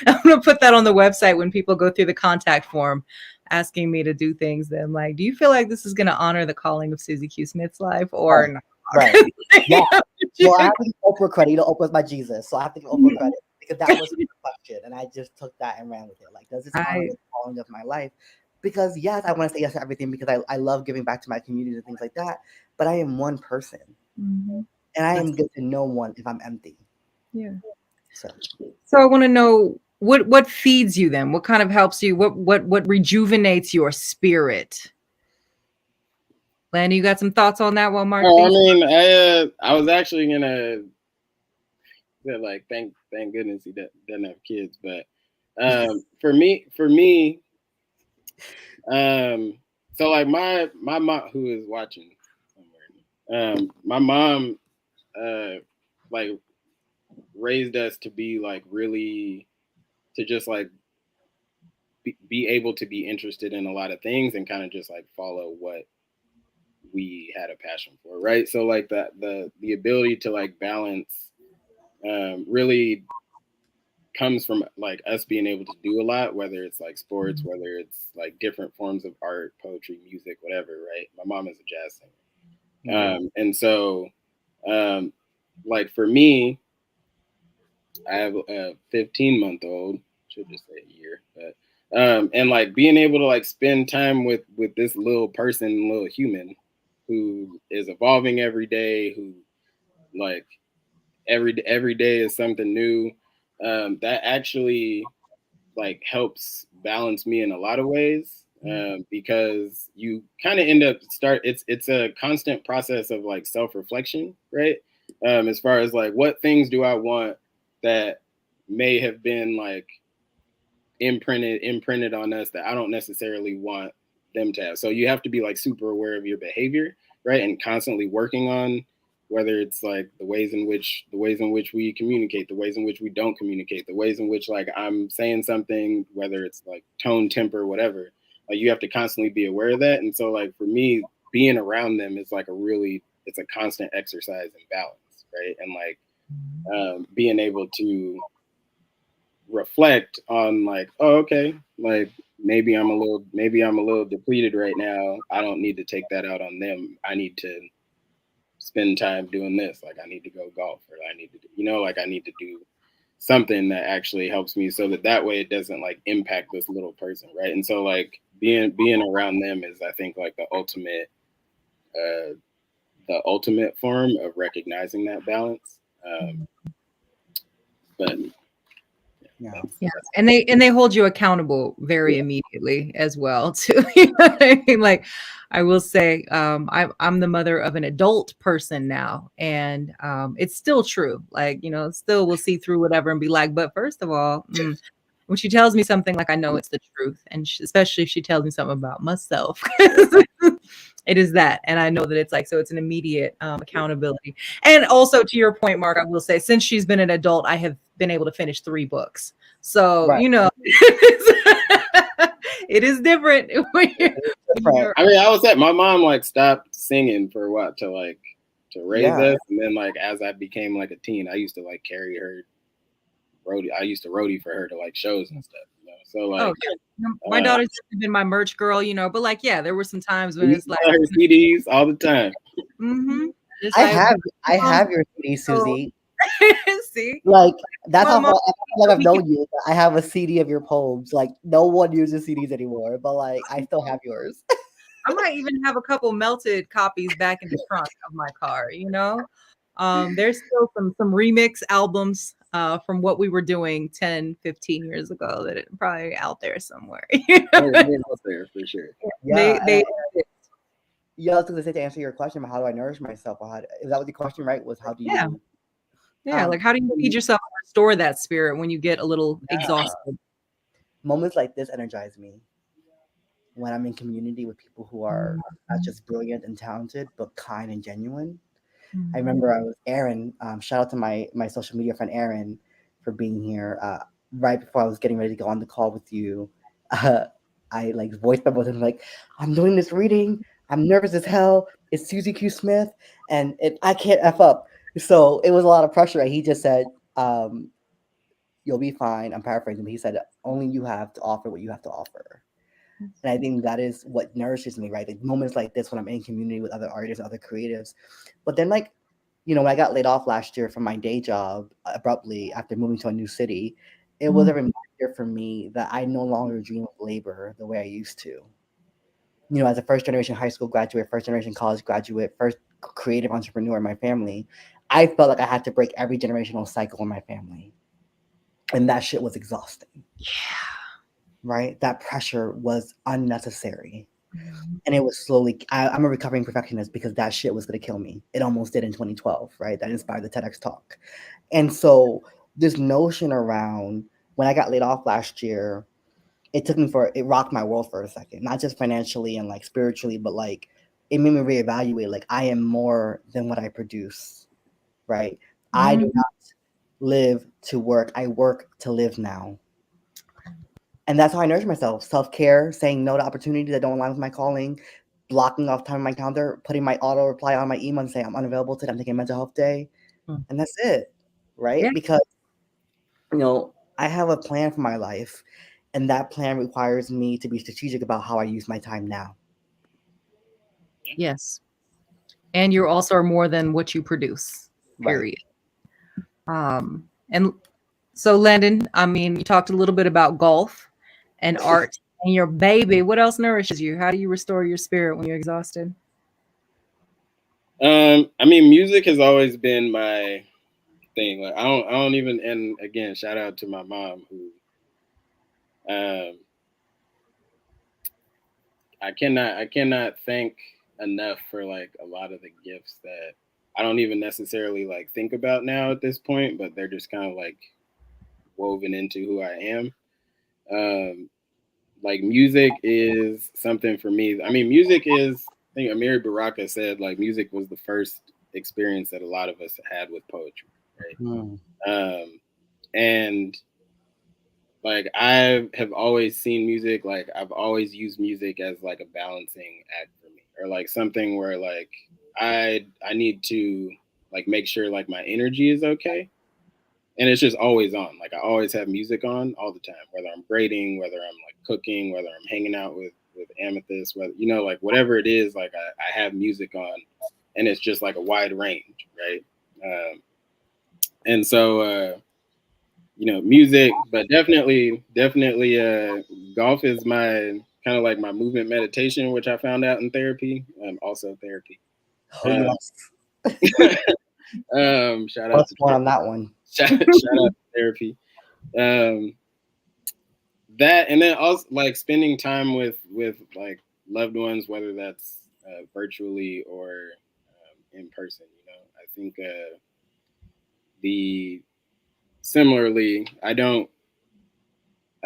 I'm gonna put that on the website when people go through the contact form, asking me to do things. Then, like, do you feel like this is gonna honor the calling of Suzi Q Smith's life, or not? Right. Yeah. Well, I have to give Oprah credit. You know, Oprah's my Jesus, so I have to give Oprah credit because that was the question, and I just took that and ran with it. Like, does this honor the calling of my life? Because yes, I want to say yes to everything because I love giving back to my community and things like that. But I am one person, and I am good to no one if I'm empty. Yeah. So I want to know what feeds you then. What kind of helps you? What rejuvenates your spirit? Landon, you got some thoughts on that while Mark? I mean, I was actually gonna say, like, thank goodness he doesn't have kids, but for me, so like my mom, who is watching somewhere, my mom like raised us to be like really to just like be able to be interested in a lot of things and kind of just like follow what we had a passion for, right? So like the ability to like balance really comes from like us being able to do a lot, whether it's like sports, whether it's like different forms of art, poetry, music, whatever, right? My mom is a jazz singer. And so like for me, I have a 15-month-old, should just say a year, but and like being able to like spend time with this little person, little human who is evolving every day, who like every day is something new, that actually like helps balance me in a lot of ways, because you kind of end up it's a constant process of like self-reflection, right? As far as like what things do I want that may have been like imprinted on us that I don't necessarily want them to have. So you have to be like super aware of your behavior, right? And constantly working on whether it's like the ways in which we communicate, the ways in which we don't communicate, the ways in which like I'm saying something, whether it's like tone, temper, whatever. Like you have to constantly be aware of that. And so like for me, being around them is like it's a constant exercise in balance, right? And like being able to reflect on like, oh, okay, like maybe I'm a little depleted right now. I don't need to take that out on them. I need to spend time doing this. Like I need to go golf, or I need to do, like I need to do something that actually helps me so that way it doesn't like impact this little person, right? And so like being around them is, I think, like the ultimate form of recognizing that balance. But yeah, and they hold you accountable very immediately as well too. You know what I mean? Like I will say, I'm the mother of an adult person now, and it's still true. Like, still we'll see through whatever and be like, but first of all, when she tells me something, like I know it's the truth, and especially if she tells me something about myself. It is that, and I know that it's like, so it's an immediate accountability. And also to your point, Mark, I will say, since she's been an adult, I have been able to finish 3 books. So right. It is different. I mean, I was at my mom like stopped singing for what to raise us, and then like as I became like a teen, I used to like carry her roadie. I used to roadie for her to like shows and stuff. So like, my daughter's been my merch girl, but like, yeah, there were some times when it's like her CDs all the time. I have your CD, Suzi. See, like that's how long I've known you. I have a CD of your poems. Like no one uses CDs anymore, but like I still have yours. I might even have a couple melted copies back in the trunk of my car. There's still some remix albums from what we were doing 10, 15 years ago that are probably out there somewhere. Out there for sure. Yeah. I was going to say, to answer your question about how do I nourish myself, or is that what the question, right? Was how do you? Yeah, like how do you feed yourself and restore that spirit when you get a little exhausted? Moments like this energize me. When I'm in community with people who are not just brilliant and talented, but kind and genuine. I remember I was Aaron. Shout out to my social media friend Aaron for being here. Right before I was getting ready to go on the call with you, I like voiced my voice and like, I'm doing this reading. I'm nervous as hell. It's Suzi Q Smith, and I can't f up. So it was a lot of pressure. And he just said, "You'll be fine." I'm paraphrasing, but he said, "Only you have to offer what you have to offer." And I think that is what nourishes me, right? Like moments like this when I'm in community with other artists and other creatives. But then, like, when I got laid off last year from my day job abruptly after moving to a new city, it was a reminder for me that I no longer dream of labor the way I used to. As a first generation high school graduate, first generation college graduate, first creative entrepreneur in my family, I felt like I had to break every generational cycle in my family. And that shit was exhausting. Yeah. Right? That pressure was unnecessary. And it was slowly, I'm a recovering perfectionist because that shit was going to kill me. It almost did in 2012, right? That inspired the TEDx talk. And so this notion around when I got laid off last year, it rocked my world for a second, not just financially and like spiritually, but like it made me reevaluate, like I am more than what I produce, right? I do not live to work. I work to live now. And that's how I nourish myself. Self-care, saying no to opportunities that don't align with my calling, blocking off time on my calendar, putting my auto reply on my email and saying I'm unavailable today, I'm taking a mental health day. And that's it, right? Yeah. Because, I have a plan for my life, and that plan requires me to be strategic about how I use my time now. Yes. And you also are more than what you produce, period. Right. And so, Landon, I mean, you talked a little bit about golf and art and your baby. What else nourishes you? How do you restore your spirit when you're exhausted? I mean, music has always been my thing. Like I don't even, and again, shout out to my mom who I cannot thank enough for like a lot of the gifts that I don't even necessarily like think about now at this point, but they're just kind of like woven into who I am. Like music is something for me. I mean, music is, I think Amiri Baraka said, like music was the first experience that a lot of us had with poetry, right? And like I have always seen music, like I've always used music as like a balancing act for me, or like something where like I need to like make sure like my energy is okay. And it's just always on. Like I always have music on all the time, whether I'm grading, whether I'm like cooking, whether I'm hanging out with Amethyst, whether like whatever it is, like I have music on, and it's just like a wide range, right? And so music, but definitely golf is my kind of like my movement meditation, which I found out in therapy. Also therapy. Yes. Shout out to one on that one. Shout out to therapy. That, and then also like spending time with like loved ones, whether that's virtually or in person. I think similarly, I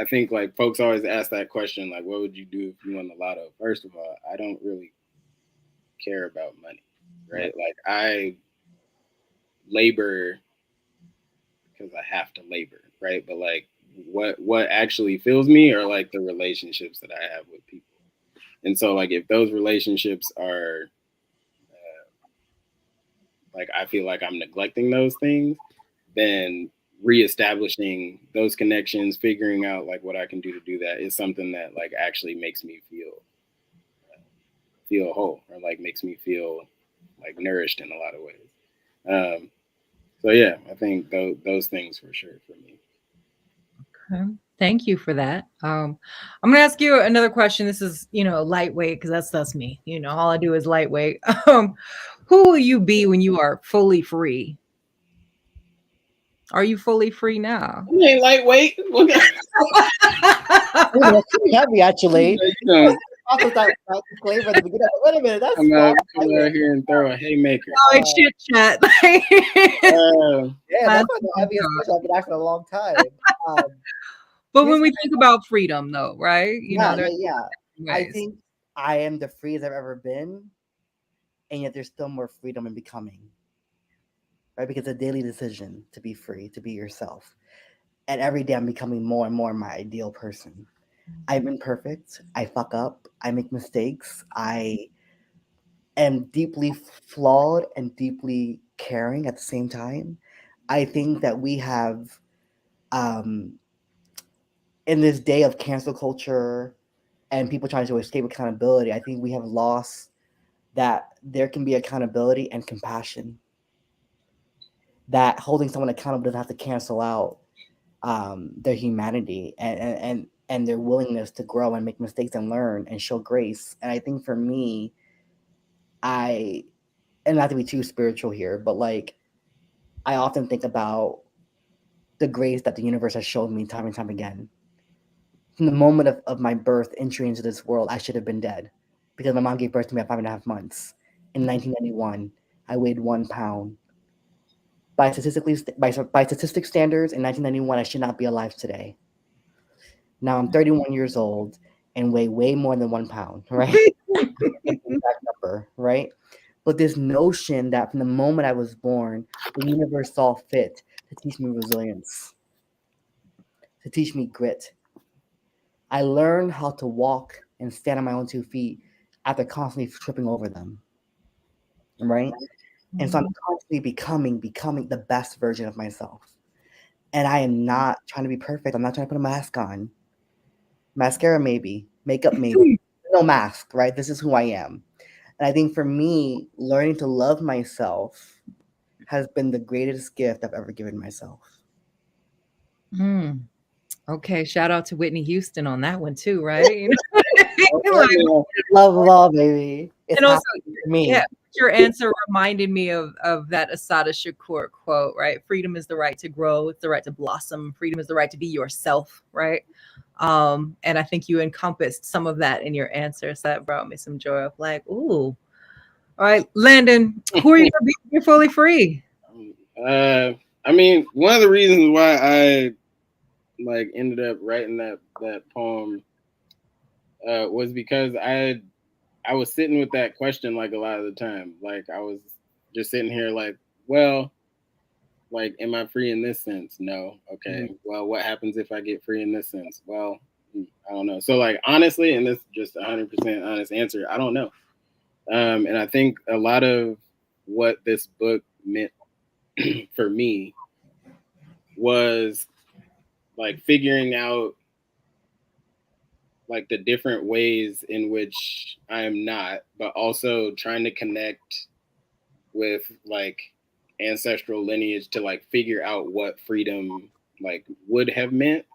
think like folks always ask that question, like, what would you do if you won the lotto? First of all, I don't really care about money, right? Like I labor because I have to labor, right? But like what actually fills me are like the relationships that I have with people. And so like if those relationships are like I feel like I'm neglecting those things, then reestablishing those connections, figuring out like what I can do to do that is something that like actually makes me feel whole, or like makes me feel like nourished in a lot of ways. So yeah, I think those things for sure for me. Okay. Thank you for that. I'm going to ask you another question. This is, lightweight, because that's me. All I do is lightweight. Who will you be when you are fully free? Are you fully free now? You ain't lightweight. Pretty heavy, actually. Wait a minute, that's come out here and throw a haymaker. Like chit chat. Yeah, that's the heaviest question I've been asked in a long time. But when we think about freedom, though, right? I think I am the freest I've ever been, and yet there's still more freedom in becoming. right? Because it's a daily decision to be free, to be yourself. And every day I'm becoming more and more my ideal person. I'm imperfect. I fuck up. I make mistakes. I am deeply flawed and deeply caring at the same time. I think that we have, um, in this day of cancel culture and people trying to escape accountability, I think we have lost that there can be accountability and compassion. That holding someone accountable doesn't have to cancel out their humanity and their willingness to grow and make mistakes and learn and show grace. And I think for me, I and not to be too spiritual here, but like I often think about the grace that the universe has shown me time and time again. From the moment of my birth, entry into this world, I should have been dead because my mom gave birth to me at 5.5 months. In 1991, I weighed 1 pound. By statistic standards, in 1991, I should not be alive today. Now I'm 31 years old and weigh way more than 1 pound, right? Exact number, right? But this notion that from the moment I was born, the universe saw fit to teach me resilience, to teach me grit. I learned how to walk and stand on my own 2 feet after constantly tripping over them, right? And so I'm constantly becoming the best version of myself. And I am not trying to be perfect. I'm not trying to put a mask on. Mascara, maybe. Makeup, maybe. No mask, right? This is who I am. And I think for me, learning to love myself has been the greatest gift I've ever given myself. Okay, shout out to Whitney Houston on that one too, right? Love, baby. It's and also, for me. yeah, your answer reminded me of that Assata Shakur quote, right? Freedom is the right to grow, it's the right to blossom. Freedom is the right to be yourself, right? And I think you encompassed some of that in your answer, so that brought me some joy of like, ooh. All right, Landon, who are you to be fully free? I mean, one of the reasons why I like ended up writing that poem was because I was sitting with that question like a lot of the time. Like I was just sitting here like, well, like, am I free in this sense? No. Okay. Mm-hmm. Well, what happens if I get free in this sense? Well, I don't know. So like, honestly, and this is just 100% honest answer, I don't know. And I think a lot of what this book meant for me was like figuring out like the different ways in which I am not, but also trying to connect with like ancestral lineage to like figure out what freedom like would have meant,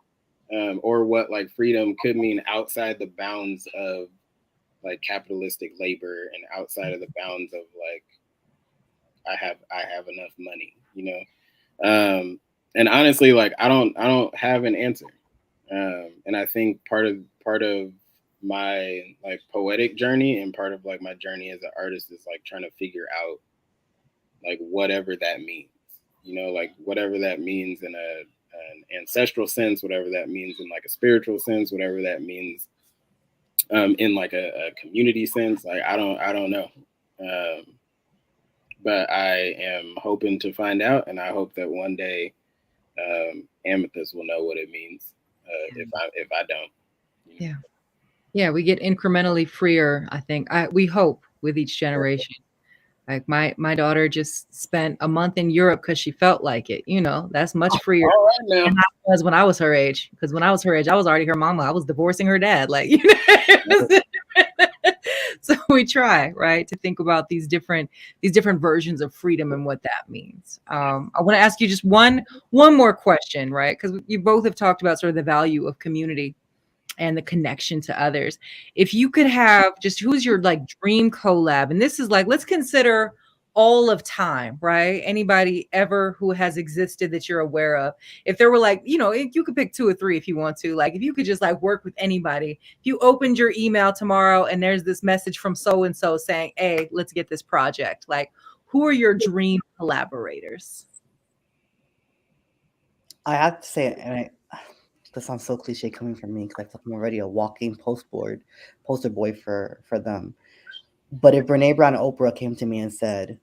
or what like freedom could mean outside the bounds of like capitalistic labor and outside of the bounds of like I have enough money, you know. And honestly, like I don't have an answer. And I think part of my like poetic journey and part of like my journey as an artist is like trying to figure out like whatever that means, you know, like whatever that means in an ancestral sense, whatever that means in like a spiritual sense, whatever that means in like a community sense. Like I don't know. But I am hoping to find out, and I hope that one day Amethyst will know what it means. If I don't, you know. Yeah, we get incrementally freer. I think we hope with each generation. Like my daughter just spent a month in Europe because she felt like it. You know, that's much freer than I was when I was her age. Because when I was her age, I was already her mama. I was divorcing her dad. Like, you know. So we try, right, to think about these different versions of freedom and what that means. I want to ask you just one more question, right? Because you both have talked about sort of the value of community and the connection to others. If you could have just who's your like dream collab, and this is like, let's consider all of time, right? Anybody ever who has existed that you're aware of. If there were like, you know, you could pick 2 or 3 if you want to, like if you could just like work with anybody, if you opened your email tomorrow and there's this message from so-and-so saying, hey, let's get this project. Like, who are your dream collaborators? I have to say, and this sounds so cliche coming from me because I'm already a walking poster boy for them. But if Brene Brown and Oprah came to me and said,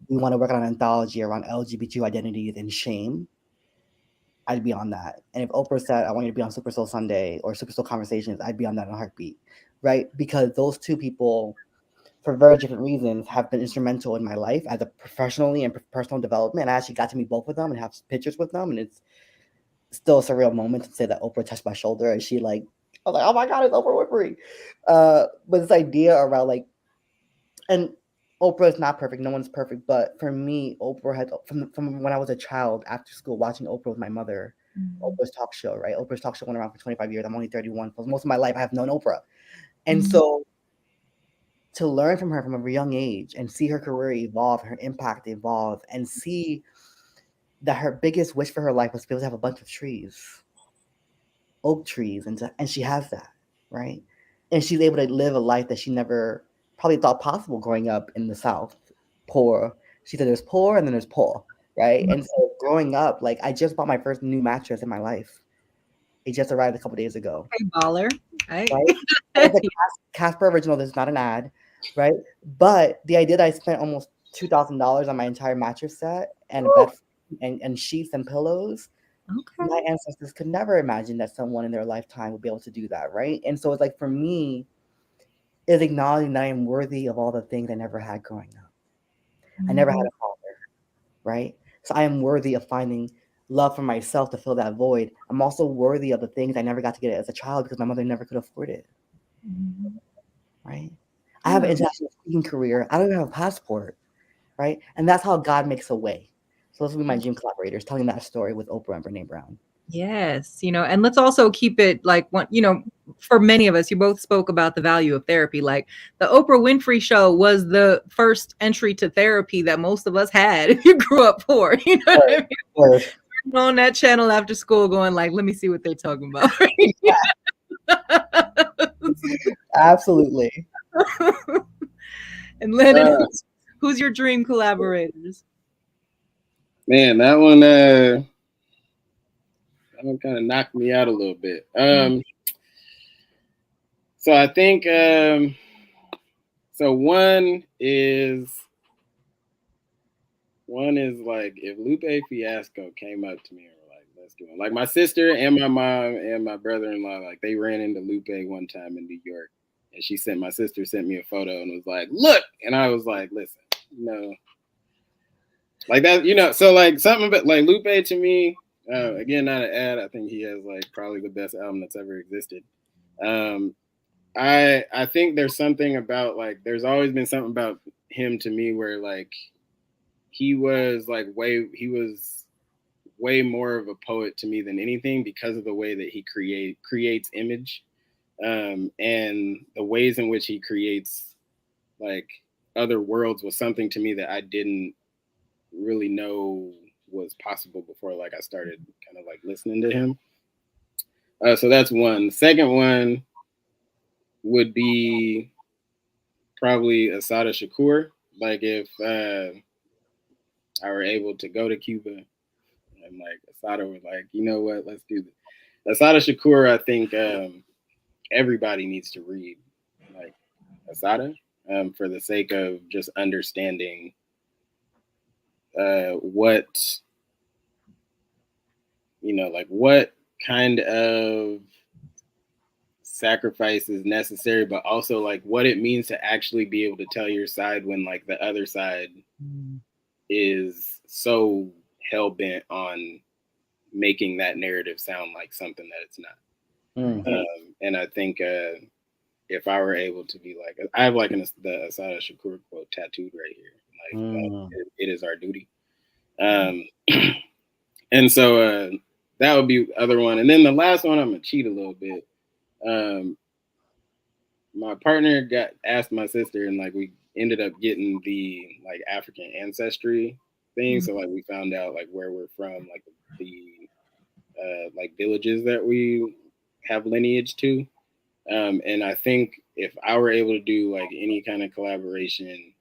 we want to work on an anthology around LGBTQ identities and shame, I'd be on that. And if Oprah said, I want you to be on Super Soul Sunday or Super Soul Conversations, I'd be on that in a heartbeat, right? Because those two people, for very different reasons, have been instrumental in my life as a professionally and personal development. And I actually got to meet both of them and have pictures with them. And it's still a surreal moment to say that Oprah touched my shoulder and she like, I was like, oh my God, it's Oprah Winfrey. But this idea around like, and Oprah is not perfect. No one's perfect. But for me, Oprah had, from when I was a child after school, watching Oprah with my mother, Oprah's talk show, right? Oprah's talk show went around for 25 years. I'm only 31. So most of my life, I have known Oprah. And so to learn from her from a young age and see her career evolve, her impact evolve, and see that her biggest wish for her life was to be able to have a bunch of trees, oak trees, and she has that, right? And she's able to live a life that she never probably thought possible growing up in the South, poor. She said there's poor and then there's poor, right? And so growing up, like I just bought my first new mattress in my life. It just arrived a couple days ago. Hey, baller. Right? It's a Casper original. This is not an ad, right? But the idea that I spent almost $2,000 on my entire mattress set and a bed and sheets and pillows. Okay. My ancestors could never imagine that someone in their lifetime would be able to do that, right? And so it's like for me, is acknowledging that I am worthy of all the things I never had growing up. I never had a father, right? So I am worthy of finding love for myself to fill that void. I'm also worthy of the things I never got to get as a child because my mother never could afford it. Right? I have an international speaking career. I don't even have a passport, right? And that's how God makes a way. So those will be my dream collaborators, telling that story with Oprah and Brene Brown. Yes, and let's also keep it like one, for many of us, you both spoke about the value of therapy. Like the Oprah Winfrey Show was the first entry to therapy that most of us had if you grew up poor. You know what I mean? On that channel after school going like, let me see what they're talking about. Absolutely. And Landon, who's your dream collaborators? Man, that one kind of knocked me out a little bit. So I think so one is like if Lupe Fiasco came up to me and were like, let's do it. Like my sister and my mom and my brother-in-law, like they ran into Lupe one time in New York, and my sister sent me a photo and was like, look, and I was like, listen, no. Like that, so like something about like Lupe to me, again, not an ad. I think he has like probably the best album that's ever existed. I think there's something about like there's always been something about him to me where like he was way more of a poet to me than anything because of the way that he creates image, and the ways in which he creates like other worlds was something to me that I didn't really know was possible before like I started kind of like listening to him. So that's one. Second one would be probably Assata Shakur. Like if I were able to go to Cuba and like Assata was like, you know what, let's do this. Assata Shakur, I think everybody needs to read like Assata for the sake of just understanding what what kind of sacrifice is necessary, but also like what it means to actually be able to tell your side when like the other side is so hell-bent on making that narrative sound like something that it's not. And I think if I were able to be like, I have like the Assata Shakur quote tattooed right here, like it is our duty. And so that would be the other one. And then the last one, I'm gonna cheat a little bit. My partner asked my sister, and like we ended up getting the like African ancestry thing. So like we found out like where we're from, like the like villages that we have lineage to. And I think if I were able to do like any kind of collaboration,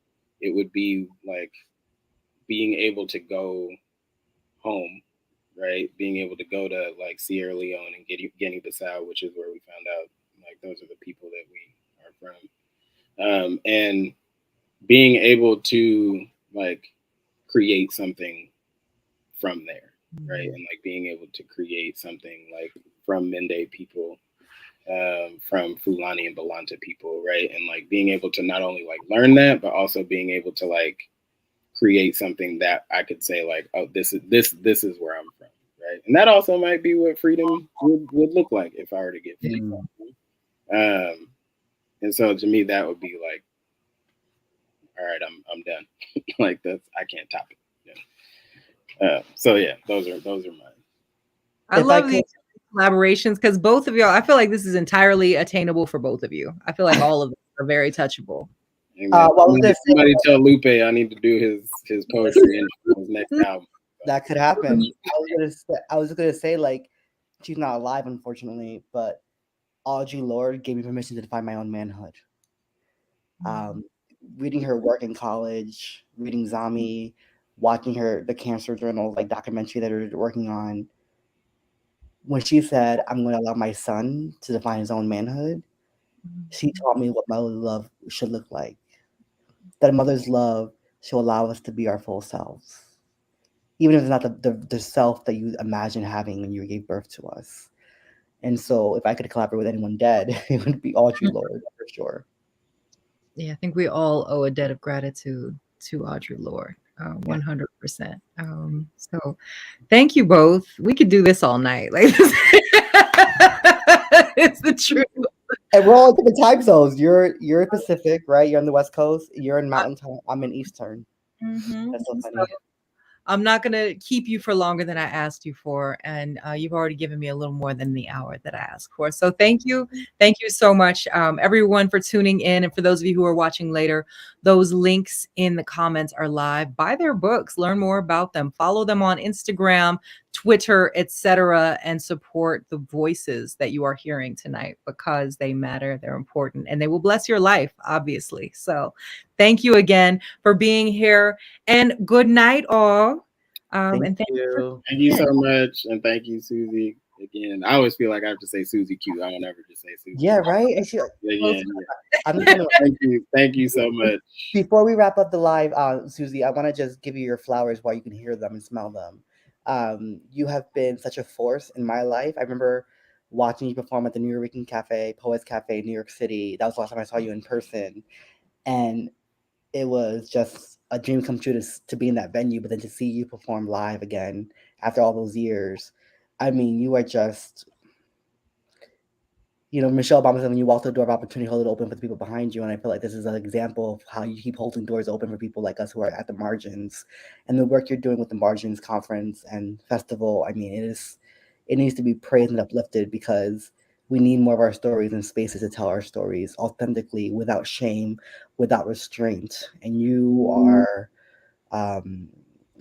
it would be like being able to go home, right? Being able to go to like Sierra Leone and Guinea-Bissau, which is where we found out like those are the people that we are from. And being able to like create something from there, right? And like being able to create something like from Mende people, from Fulani and Balanta people, right? And like being able to not only like learn that, but also being able to like create something that I could say like, oh, this is where I'm from, right? And that also might be what freedom would look like if I were to get free. And so to me, that would be like, all right, I'm done. Like I can't top it. Yeah. So yeah, those are mine. I love these collaborations because both of y'all, I feel like this is entirely attainable for both of you. I feel like all of them are very touchable. Somebody tell Lupe I need to do his poetry in his next album. That could happen. I was gonna say like she's not alive, unfortunately, but Audre Lorde gave me permission to define my own manhood. Reading her work in college, reading Zami, watching the Cancer Journal like documentary that they're working on. When she said, "I'm going to allow my son to define his own manhood," she taught me what motherly love should look like. That a mother's love should allow us to be our full selves, even if it's not the self that you imagine having when you gave birth to us. And so, if I could collaborate with anyone dead, it would be Audre Lorde for sure. Yeah, I think we all owe a debt of gratitude to Audre Lorde, 100%. So thank you both. We could do this all night. Like it's the truth. And we're all in different time zones. You're Pacific, right? You're on the West Coast. You're in Mountain Time. I'm in Eastern. That's so funny. So, I'm not going to keep you for longer than I asked you for. And you've already given me a little more than the hour that I asked for. So thank you. Thank you so much, everyone, for tuning in. And for those of you who are watching later, those links in the comments are live. Buy their books, learn more about them, follow them on Instagram, Twitter, etc., and support the voices that you are hearing tonight because they matter. They're important and they will bless your life, obviously. So thank you again for being here and good night, all. Thank you. Thank you so much. And thank you, Suzi. Again, I always feel like I have to say Suzi Q. I don't ever just say Suzi. Yeah, right? Thank you so much. Before we wrap up the live, Suzi, I want to just give you your flowers while you can hear them and smell them. You have been such a force in my life. I remember watching you perform at the New York Cafe, Poets Cafe, New York City. That was the last time I saw you in person. And it was just a dream come true to be in that venue, but then to see you perform live again after all those years. I mean, you are just, Michelle Obama said when you walk through the door of opportunity, hold it open for the people behind you. And I feel like this is an example of how you keep holding doors open for people like us who are at the margins. And the work you're doing with the Margins Conference and Festival, I mean, it needs to be praised and uplifted because we need more of our stories and spaces to tell our stories authentically, without shame, without restraint. And you are one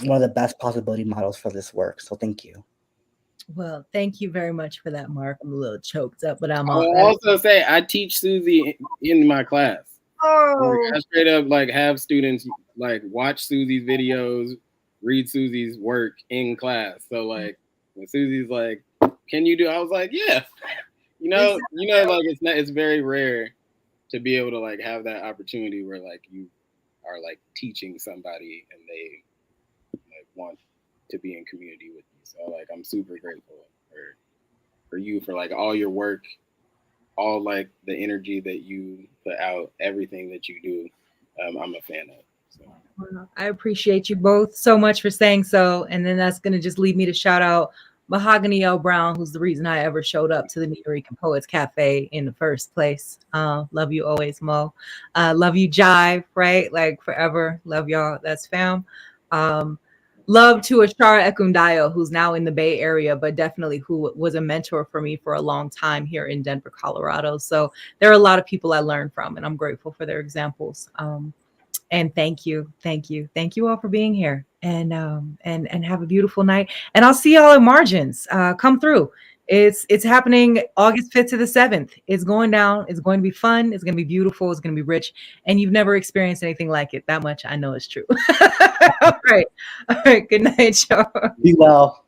of the best possibility models for this work. So thank you. Well, thank you very much for that, Mark. I'm a little choked up, but I'm I'll also say I teach Suzi in my class. I straight up like have students like watch Suzi's videos, read Suzi's work in class. So like when Suzi's like, "Can you do?" I was like, "Yeah." Like it's very rare to be able to like have that opportunity where like you are like teaching somebody and they like want to be in community with you. So like I'm super grateful for you for like all your work, all like the energy that you put out, everything that you do. I'm a fan of. So. Well, I appreciate you both so much for saying so. And then that's gonna just lead me to shout out Mahogany L. Brown, who's the reason I ever showed up to the New York Poets Cafe in the first place. Love you always, Mo. Love you, Jive, right? Like forever. Love y'all. That's fam. Love to Ashara Ekundayo, who's now in the Bay Area, but definitely who was a mentor for me for a long time here in Denver, Colorado. So there are a lot of people I learned from, and I'm grateful for their examples. And thank you all for being here, and have a beautiful night. And I'll see y'all at Margins. Come through. It's happening August 5th to the 7th. It's going down. It's going to be fun. It's going to be beautiful. It's going to be rich. And you've never experienced anything like it. That much I know is true. All right. Good night, y'all. Be well.